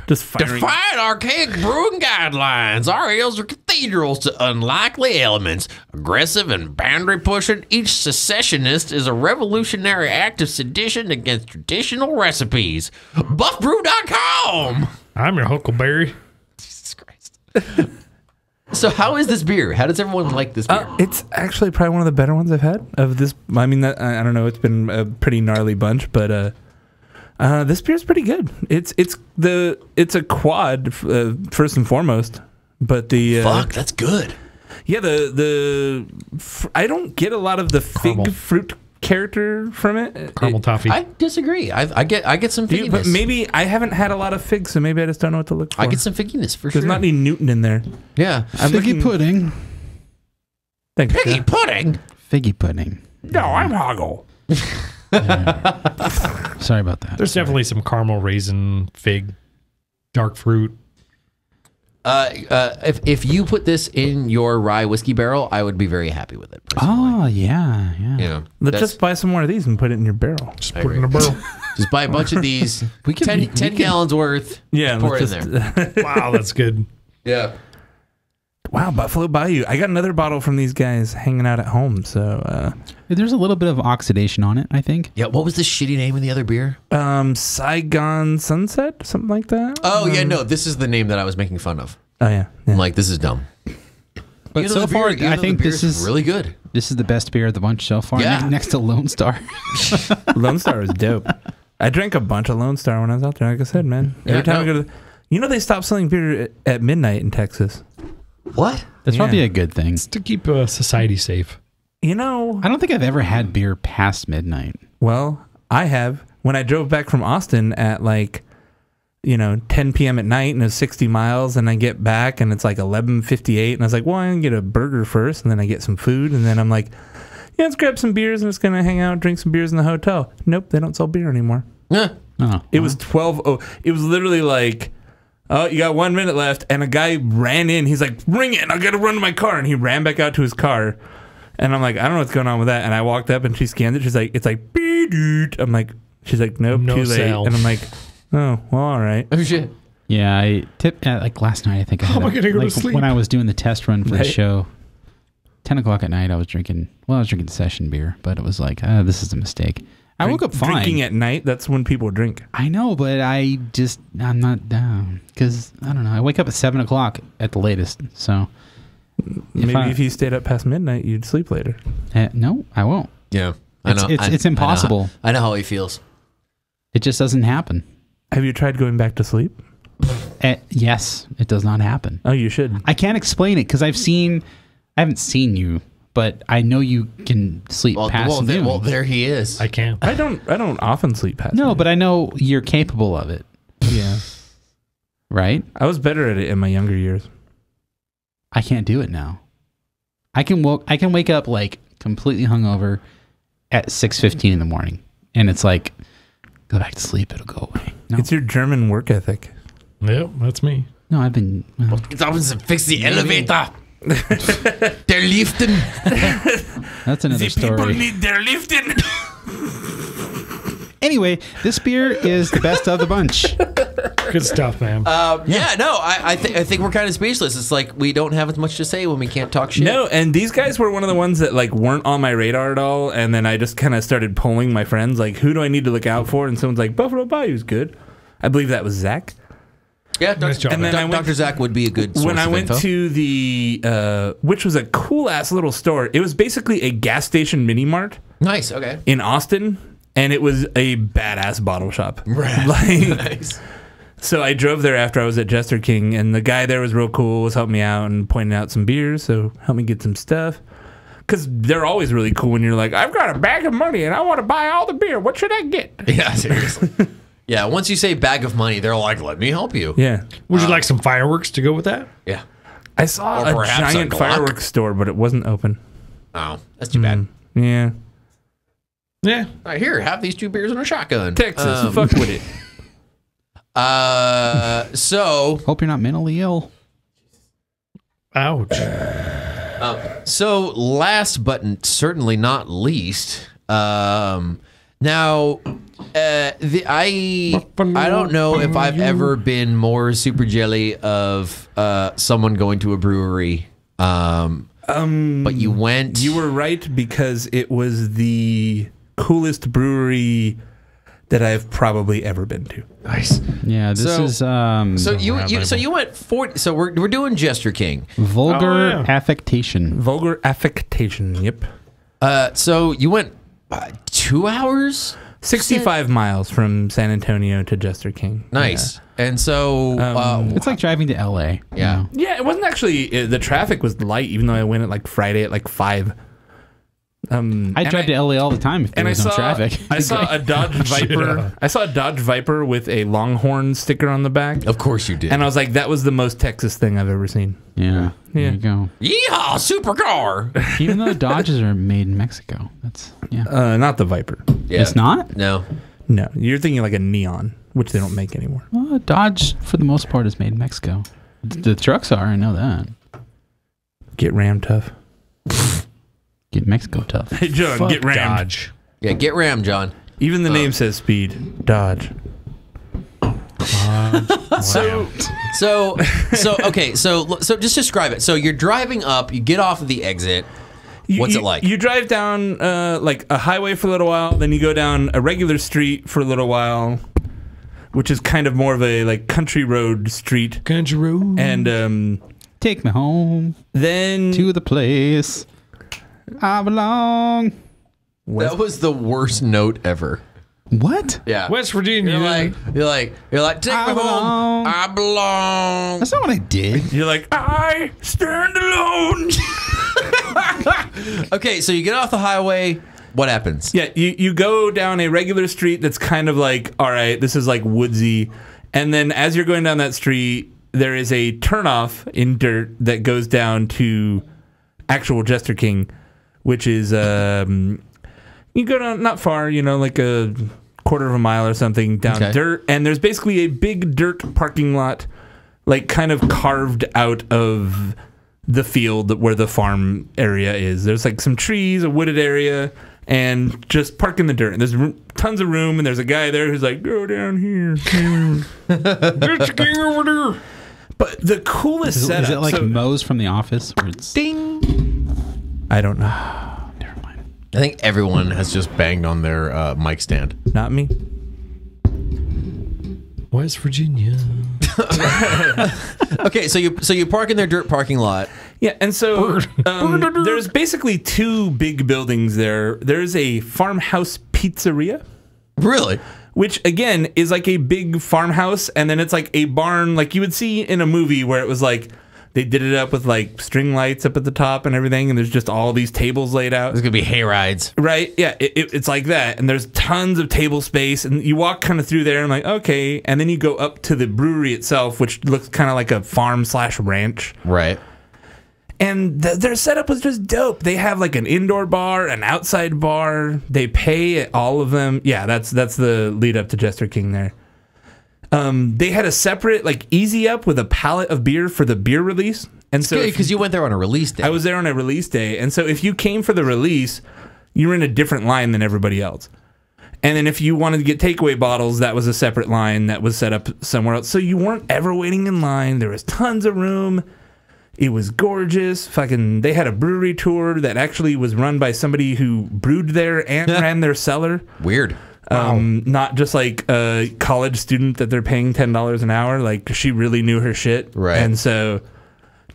Just firing. Define archaic brewing guidelines. Our ales are cathedrals to unlikely elements. Aggressive and boundary-pushing, each secessionist is a revolutionary act of sedition against traditional recipes. BuffBrew.com. I'm your Huckleberry. Jesus Christ. So how is this beer? How does everyone like this beer? It's actually probably one of the better ones I've had of this. I mean, I don't know. It's been a pretty gnarly bunch, but this beer's pretty good. It's a quad first and foremost, but the Fuck, that's good. yeah I don't get a lot of the fig Caramel. fruit character from it. Caramel toffee. I disagree. I get some figginess. But maybe I haven't had a lot of figs, so maybe I just don't know what to look for. I get some figginess for There's sure. not any Newton in there. Yeah. I'm looking- pudding. Thanks. Piggy Jeff. pudding. Figgy pudding. No, I'm Hoggle. Sorry about that. There's definitely some caramel, raisin, fig, dark fruit. If you put this in your rye whiskey barrel, I would be very happy with it. Personally. Oh yeah. Yeah. Let's That's- just buy some more of these and put it in your barrel. Just I put it in a barrel. Just buy a bunch of these. We could- 10 we 10 could- gallons worth. Yeah, Pour it let's in there. Wow, that's good. Yeah. Wow, Buffalo Bayou. I got another bottle from these guys hanging out at home. So, There's a little bit of oxidation on it, I think. Yeah. What was the shitty name of the other beer? Saigon Sunset, something like that. Oh, yeah. No, this is the name that I was making fun of. Oh yeah. I'm like, this is dumb. But so far, I think this is really good. This is the best beer of the bunch so far. Yeah. Next to Lone Star. Lone Star is dope. I drank a bunch of Lone Star when I was out there. Like I said, man. Every Yeah, time I no. go to, they stopped selling beer at midnight in Texas. What? That's Yeah. probably a good thing. It's to keep society safe. You know, I don't think I've ever had beer past midnight. well, I have. When I drove back from Austin at 10 p.m. at night and it's 60 miles, and I get back and it's like 11:58, and I was like, well, I'm gonna get a burger first, and then I get some food, and then I'm like, yeah, let's grab some beers and just gonna hang out, drink some beers in the hotel. Nope, they don't sell beer anymore. Yeah. Oh, It was 12. Oh, it was literally like, oh, you got 1 minute left, and a guy ran in. He's like, ring it. I got to run to my car, and he ran back out to his car. And I'm like, I don't know what's going on with that. And I walked up, and she scanned it. She's like, it's like, beep. I'm like, she's like, nope, No too late. sale. And I'm like, oh, well, all right. Oh shit. Yeah, I tipped like last night. I think. How am I going to go to like, sleep? when I was doing the test run for the Right. show. 10 o'clock at night, I was drinking. Well, I was drinking session beer, but it was like, this is a mistake. I woke up fine. Drinking at night, that's when people drink. I know, but I'm not down because I don't know. I wake up at 7 o'clock at the latest. So Maybe if you stayed up past midnight, you'd sleep later. No, I won't. Yeah. I know. It's impossible. I know how he feels. It just doesn't happen. Have you tried going back to sleep? Yes, it does not happen. Oh, you should. I can't explain it because I haven't seen you, but I know you can sleep past noon. Well, there he is. I can't. I don't often sleep past No, midnight. but I know you're capable of it, Yeah. right? I was better at it in my younger years. I can't do it now. I can wake up like completely hungover at 6:15 in the morning, and it's like, go back to sleep, it'll go away. No, It's your German work ethic. Yep, that's me. no, I've been. Get up and fix the elevator. They're lifting. That's another story. need their lifting. Anyway, this beer is the best of the bunch. Good stuff, man. Yeah, no, I think we're kind of speechless. It's like we don't have as much to say when we can't talk shit. No, and these guys were one of the ones that like weren't on my radar at all. And then I just kind of started polling my friends, like, who do I need to look out for? And someone's like, Buffalo Bayou's good. I believe that was Zach. Yeah, Nice job, and man. then Dr. Zach would be a good source When I of went info. to the, which was a cool ass little store. It was basically a gas station mini mart Nice, okay. in Austin, and it was a badass bottle shop. Right. Like, Nice. so I drove there after I was at Jester King, and the guy there was real cool, was helping me out and pointing out some beers, so helped me get some stuff. Because they're always really cool when you're like, I've got a bag of money and I want to buy all the beer. What should I get? Yeah, seriously. Yeah, once you say bag of money, they're like, let me help you. Yeah. Would you like some fireworks to go with that? Yeah. I saw Or a perhaps a giant Glock. fireworks store, but it wasn't open. Oh, that's too bad. Yeah. Yeah. All right, here, have these 2 beers and a shotgun. Texas, fuck with it. So Hope you're not mentally ill. Ouch. So last but certainly not least, now I don't know if I've ever been more super jelly of someone going to a brewery. But you went. You were right, because it was the coolest brewery that I've probably ever been to. Nice. Yeah, this is So you went 40. So we're doing Jester King. Vulgar Oh, yeah. Affectation. Vulgar Affectation. Yep. So you went 2 hours. 65 miles from San Antonio to Jester King. Nice. And so It's like driving to LA. you Yeah. know? Yeah, it wasn't actually. The traffic was light, even though I went at like Friday at like 5. I drive to LA all the time if there And was no traffic. I saw a Dodge Viper. I saw a Dodge Viper with a Longhorn sticker on the back, of course you did. and I was like, that was the most Texas thing I've ever seen. Yeah. There Yeah. you go. Yeehaw, supercar. Even though Dodges are made in Mexico. That's Not the Viper. Yeah. It's not? No. No, you're thinking like a Neon, which they don't make anymore. Well, Dodge for the most part is made in Mexico. The trucks are, I know that. Get rammed tough. Get Mexico tough. Hey, John, Fuck get rammed. Dodge. Yeah, get rammed, John. Even the name says speed. Dodge. So okay. So just describe it. So you're driving up. You get off of the exit. What's it like? You drive down like a highway for a little while, then you go down a regular street for a little while, which is kind of more of a like country road street. Country road. And Take me home then to the place I belong. That was the worst note ever. What? Yeah. West Virginia. You're like, take I me home. belong. I belong. That's not what I did. you're like, I stand alone. Okay, so you get off the highway. What happens? Yeah, you go down a regular street that's kind of like, all right, this is like woodsy. And then as you're going down that street, there is a turnoff in dirt that goes down to actual Jester King, which is, you go down not far, like a quarter of a mile or something down dirt, and there's basically a big dirt parking lot, like kind of carved out of the field where the farm area is. There's like some trees, a wooded area, and just park in the dirt. And there's tons of room, and there's a guy there who's like, go down here. Get your king over there. But the coolest setup... Is it like Moe's from The Office? Where it's ding! I don't know. Never mind. I think everyone has just banged on their mic stand. Not me. West Virginia. Okay, so you park in their dirt parking lot. Yeah, and so there's basically two big buildings there. There's a farmhouse pizzeria. Really? Which, again, is like a big farmhouse, and then it's like a barn, like you would see in a movie where it was like, they did it up with like string lights up at the top and everything, and there's just all these tables laid out. There's going to be hay rides. Right? Yeah, it's like that, and there's tons of table space, and you walk kind of through there, and like, okay, and then you go up to the brewery itself, which looks kind of like a farm/ranch. Right. And their setup was just dope. They have like an indoor bar, an outside bar. They pay all of them. Yeah, that's the lead up to Jester King there. They had a separate like easy up with a pallet of beer for the beer release. And so because you went there on a release day. I was there on a release day. And so if you came for the release, you were in a different line than everybody else. And then if you wanted to get takeaway bottles, that was a separate line that was set up somewhere else. So you weren't ever waiting in line. There was tons of room. It was gorgeous. They had a brewery tour that actually was run by somebody who brewed there and ran their cellar. Weird. Not just like a college student that they're paying $10 an hour. Like, she really knew her shit. Right. And so,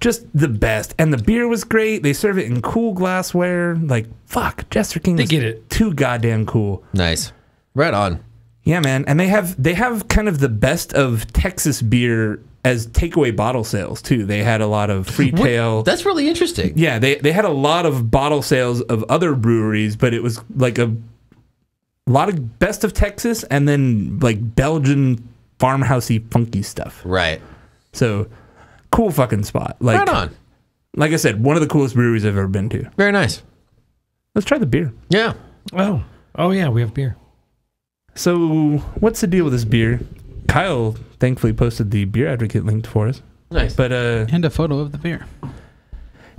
just the best. And the beer was great. They serve it in cool glassware. Like, fuck, Jester King is get it. too goddamn cool. Nice. Right on. Yeah, man. And they have kind of the best of Texas beer as takeaway bottle sales too. They had a lot of Freetail. That's really interesting. Yeah, they had a lot of bottle sales of other breweries, but it was like a lot of best of Texas and then like Belgian farmhousey funky stuff. Right. So cool fucking spot. Like, right on. Like I said, one of the coolest breweries I've ever been to. Very nice. Let's try the beer. Yeah. Oh yeah, we have beer. So what's the deal with this beer? Kyle thankfully posted the Beer Advocate link for us. Nice. But and a photo of the beer.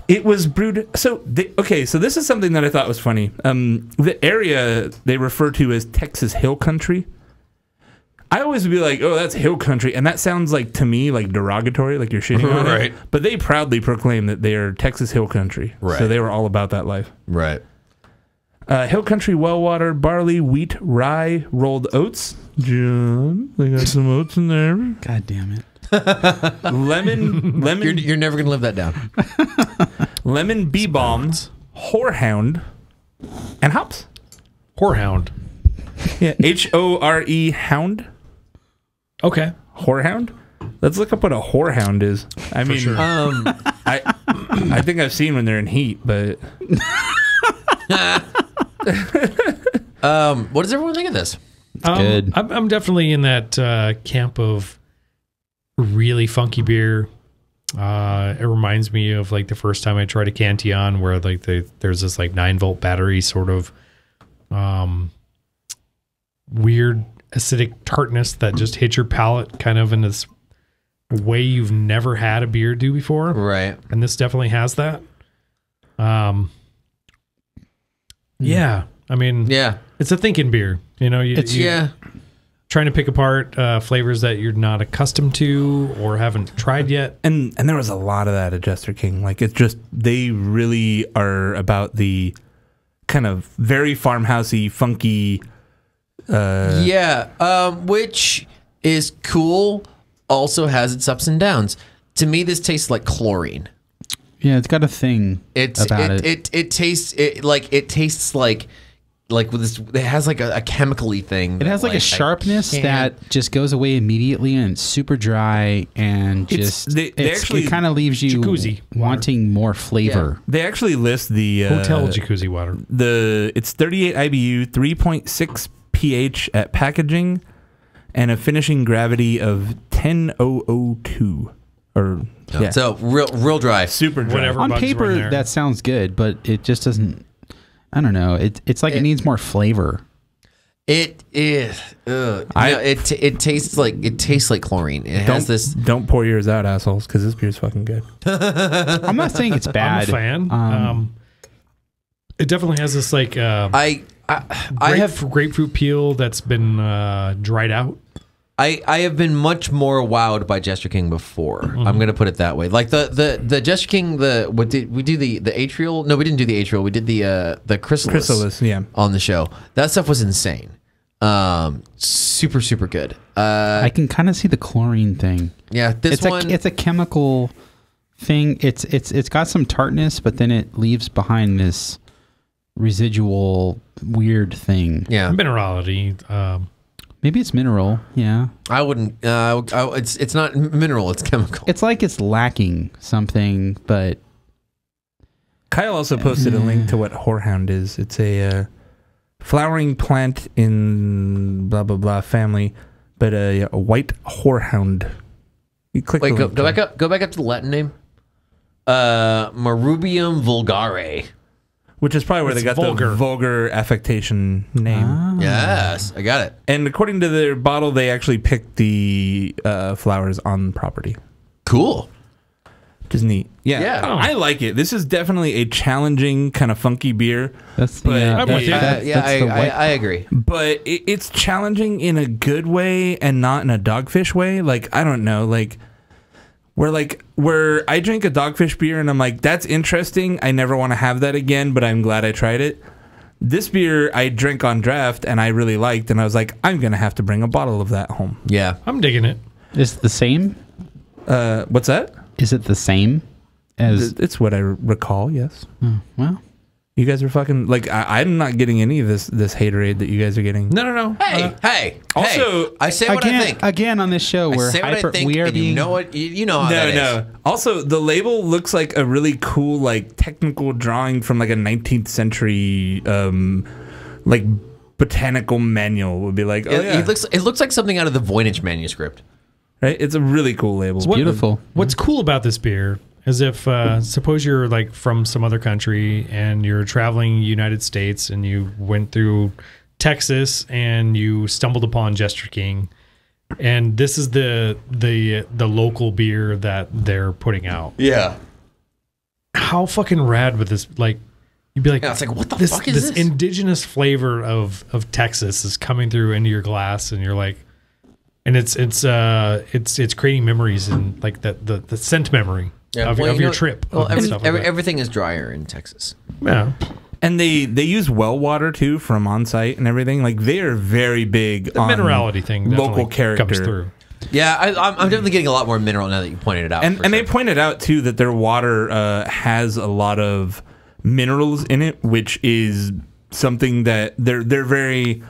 It was brewed. So this is something that I thought was funny. The area they refer to as Texas Hill Country. I always would be like, oh, that's Hill Country, and that sounds like to me like derogatory, like you're shitting on right. it. But they proudly proclaim that they are Texas Hill Country. Right. So they were all about that life. Right. Hill Country well water, barley, wheat, rye, rolled oats. John, they got some oats in there. God damn it. Lemon. You're never gonna live that down. Lemon bee balm, whorehound, and hops. Whorehound. Yeah, HORE hound. Okay. Whorehound. Let's look up what a whorehound is. I mean, sure. I think I've seen when they're in heat, but what does everyone think of this? Good. I'm definitely in that camp of really funky beer. It reminds me of like the first time I tried a Cantillon, where like there's this like 9-volt battery sort of weird acidic tartness that just hits your palate kind of in this way you've never had a beer do before. Right. And this definitely has that. Yeah. I mean, yeah, it's a thinking beer. You know, you're trying to pick apart flavors that you're not accustomed to or haven't tried yet. And there was a lot of that at Jester King. Like, it's just, they really are about the kind of very farmhousey, funky. Which is cool. Also has its ups and downs. To me, this tastes like chlorine. Yeah, it's got a thing about it. It tastes like with this. It has like a chemical-y thing. It has like a sharpness that just goes away immediately, and it's super dry, and just it kind of leaves you wanting more flavor. Yeah. They actually list the hotel jacuzzi water. It's 38 IBU, 3.6 pH at packaging, and a finishing gravity of 10.002. So real dry, super dry. Whatever on paper, that sounds good, but it just doesn't. I don't know. It's like it needs more flavor. It is. It tastes like chlorine. It has this. Don't pour yours out, assholes, because this beer's fucking good. I'm not saying it's bad. I'm a fan. It definitely has this like I have grapefruit peel that's been dried out. I have been much more wowed by Jester King before. I'm gonna put it that way. Like the Jester King, what did we do, the atrial? No, we didn't do the atrial. We did the chrysalis. Yeah, on the show. That stuff was insane. Super super good. I can kind of see the chlorine thing. Yeah, it's a chemical thing. It's got some tartness, but then it leaves behind this residual weird thing. Yeah, minerality. Maybe it's mineral. Yeah, I wouldn't. It's not mineral. It's chemical. It's like it's lacking something. But Kyle also posted a link to what whorehound is. It's a flowering plant in blah blah blah family, but a white whorehound. You click. Wait, go back up. Go back up to the Latin name. Marubium vulgare. Which is probably where they got the vulgar affectation name. Ah. Yes, I got it. And according to their bottle, they actually picked the flowers on property. Cool. Which is neat. Yeah. Oh. I like it. This is definitely a challenging, kind of funky beer. That's I agree. But it's challenging in a good way and not in a dogfish way. Like, I don't know. Where I drink a dogfish beer and I'm like, that's interesting. I never want to have that again, but I'm glad I tried it. This beer I drank on draft and I really liked, and I was like, I'm going to have to bring a bottle of that home. Yeah. I'm digging it. Is it the same? What's that? Is it the same as... It's what I recall, yes. Well... You guys are fucking like I'm not getting any of this haterade that you guys are getting. No. Hey. Also, I say what I think. Again on this show, we're hyper. We are being. You know what? You know how that is. Also, the label looks like a really cool, like technical drawing from like a 19th century, like botanical manual. Would be like, it looks like something out of the Voynich manuscript. Right? It's a really cool label. It's beautiful. What's cool about this beer is if suppose you're like from some other country and you're traveling United States and you went through Texas and you stumbled upon Jester King, and this is the local beer that they're putting out. Yeah. How fucking rad would this, like, you'd be like, it's like, what the fuck is this? This indigenous flavor of Texas is coming through into your glass, and you're like, and it's creating memories and like the scent memory. Yeah, of your trip. Well, everything is drier in Texas. Yeah. And they use well water too from on site and everything. Like they are very big on minerality thing. Local character comes through. Yeah, I'm definitely getting a lot more mineral now that you pointed it out. And they pointed out too that their water has a lot of minerals in it, which is something that they're very.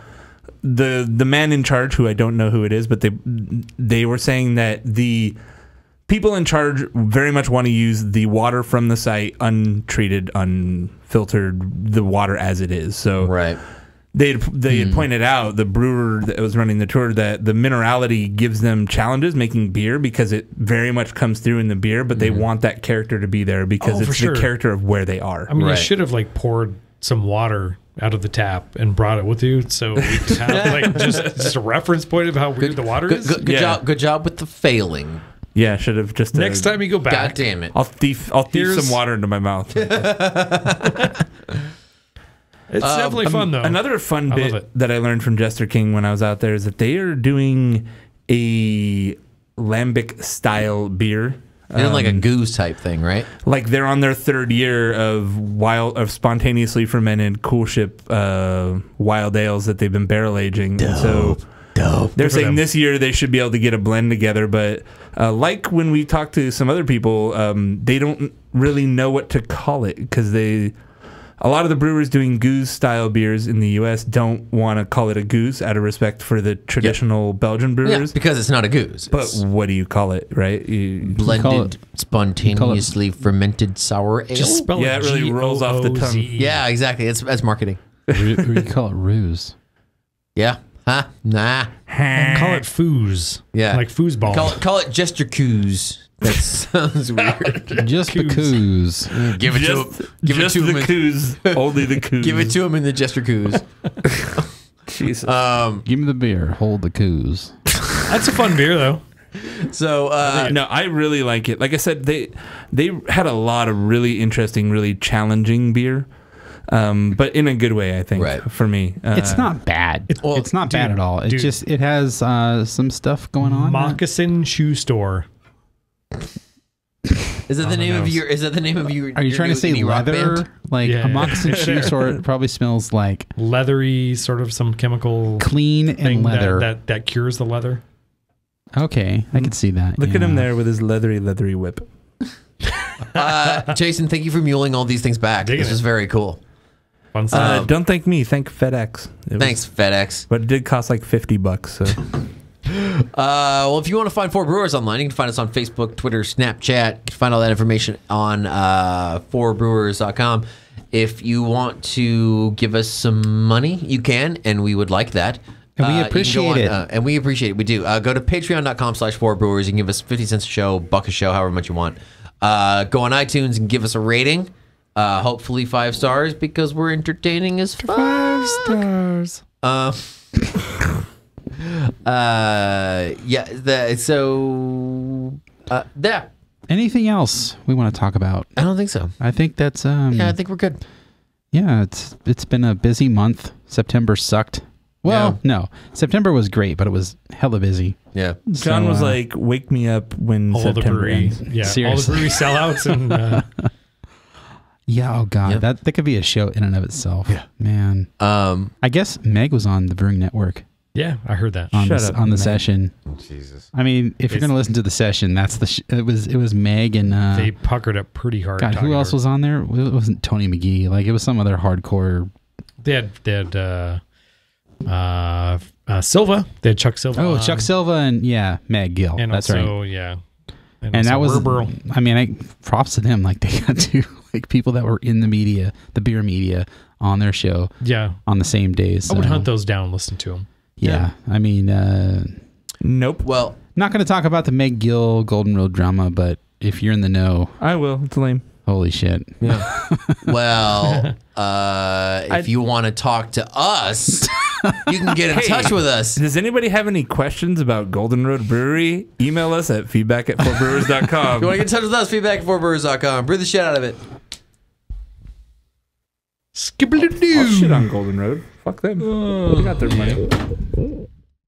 The man in charge, who I don't know who it is, but they were saying that the people in charge very much want to use the water from the site, untreated, unfiltered, the water as it is. So right. They had pointed out, the brewer that was running the tour, that the minerality gives them challenges making beer because it very much comes through in the beer, but they want that character to be there because it's the character of where they are. I mean, you should have like poured some water out of the tap and brought it with you, so we could have like just a reference point of how weird the water is. Good job with the failing. Yeah, should have just next time you go back. God damn it! I'll thief some water into my mouth. It's definitely fun though. Another fun bit that I learned from Jester King when I was out there is that they are doing a lambic style beer. Like a goose type thing, right? Like they're on their third year of spontaneously fermented coolship wild ales that they've been barrel aging. Dope. And so they're saying this year they should be able to get a blend together, but like when we talked to some other people, they don't really know what to call it because a lot of the brewers doing goose style beers in the U.S. don't want to call it a goose out of respect for the traditional Belgian brewers. Yeah, because it's not a goose. But what do you call it, right? Blended, spontaneously fermented sour ale? Just spell it. It really rolls off the tongue. Yeah, exactly. It's marketing. You call it ruse. Yeah. Huh? Nah. Call it foos. Yeah. Like foosball. Call it Jester Coos. That sounds weird. Just the coos. Give it to him. Give it to him. Coos. Only the coos. Give it to him in the Jester Coos. Jesus. Give me the beer. Hold the coos. That's a fun beer, though. So no, I really like it. Like I said, they had a lot of really interesting, really challenging beer, but in a good way, I think. Right. For me, It's not bad. It's not bad at all. It has some stuff going on. Moccasin Shoe Store. is that the name of your? Is that the name of your? Are you trying to say leather? Band? Like a moccasin shoe store probably smells like leathery, sort of some chemical clean and leather that cures the leather. Okay, I can see that. Look at him there with his leathery whip. Jason, thank you for muling all these things back. This is very cool. Fun stuff. Don't thank me. Thank FedEx. Thanks, FedEx. But it did cost like $50. So. Well, if you want to find Four Brewers online, you can find us on Facebook, Twitter, Snapchat. You can find all that information on fourbrewers.com. If you want to give us some money, you can, and we would like that. And we appreciate it. And we appreciate it. We do. Go to patreon.com/4brewers. You can give us 50 cents a show, $1 a show, however much you want. Go on iTunes and give us a rating. Hopefully 5 stars, because we're entertaining as fuck. 5 stars. Yeah. Anything else we want to talk about? I don't think so. I think that's I think we're good. Yeah, it's been a busy month. September sucked. Well, no. September was great, but it was hella busy. Yeah. John was like, wake me up when all September the brewery, ends. Yeah, seriously. all the brewery sellouts and yeah, oh god, Yep. that could be a show in and of itself. Yeah, man. I guess Meg was on the Brewing Network yeah, I heard that. on Shut the, up, on the Meg. session. Jesus. I mean, if you're gonna listen to the session, that's the it was Meg and They puckered up pretty hard. God, who else was on there? It wasn't Tony McGee. Like it was some other hardcore. They had Silva. They had Chuck Silva. Oh, on. Chuck Silva and Meg Gill. And That's also, right. yeah. And that was, Burl. I mean, props to them. Like they got to like people that were in the media, the beer media, on their show. Yeah, on the same days. I would hunt those down and listen to them. Yeah, I mean, Nope. Well, not going to talk about the Meg Gill Golden Road drama, but if you're in the know, I will. It's lame. holy shit. yeah. Well, if you want to talk to us, you can get in touch with us. Does anybody have any questions about Golden Road Brewery? Email us at feedback@fourbrewers.com. If you want to get in touch with us, feedback@fourbrewers.com. Brew the shit out of it. I'll shit on Golden Road. Fuck them. They got their money.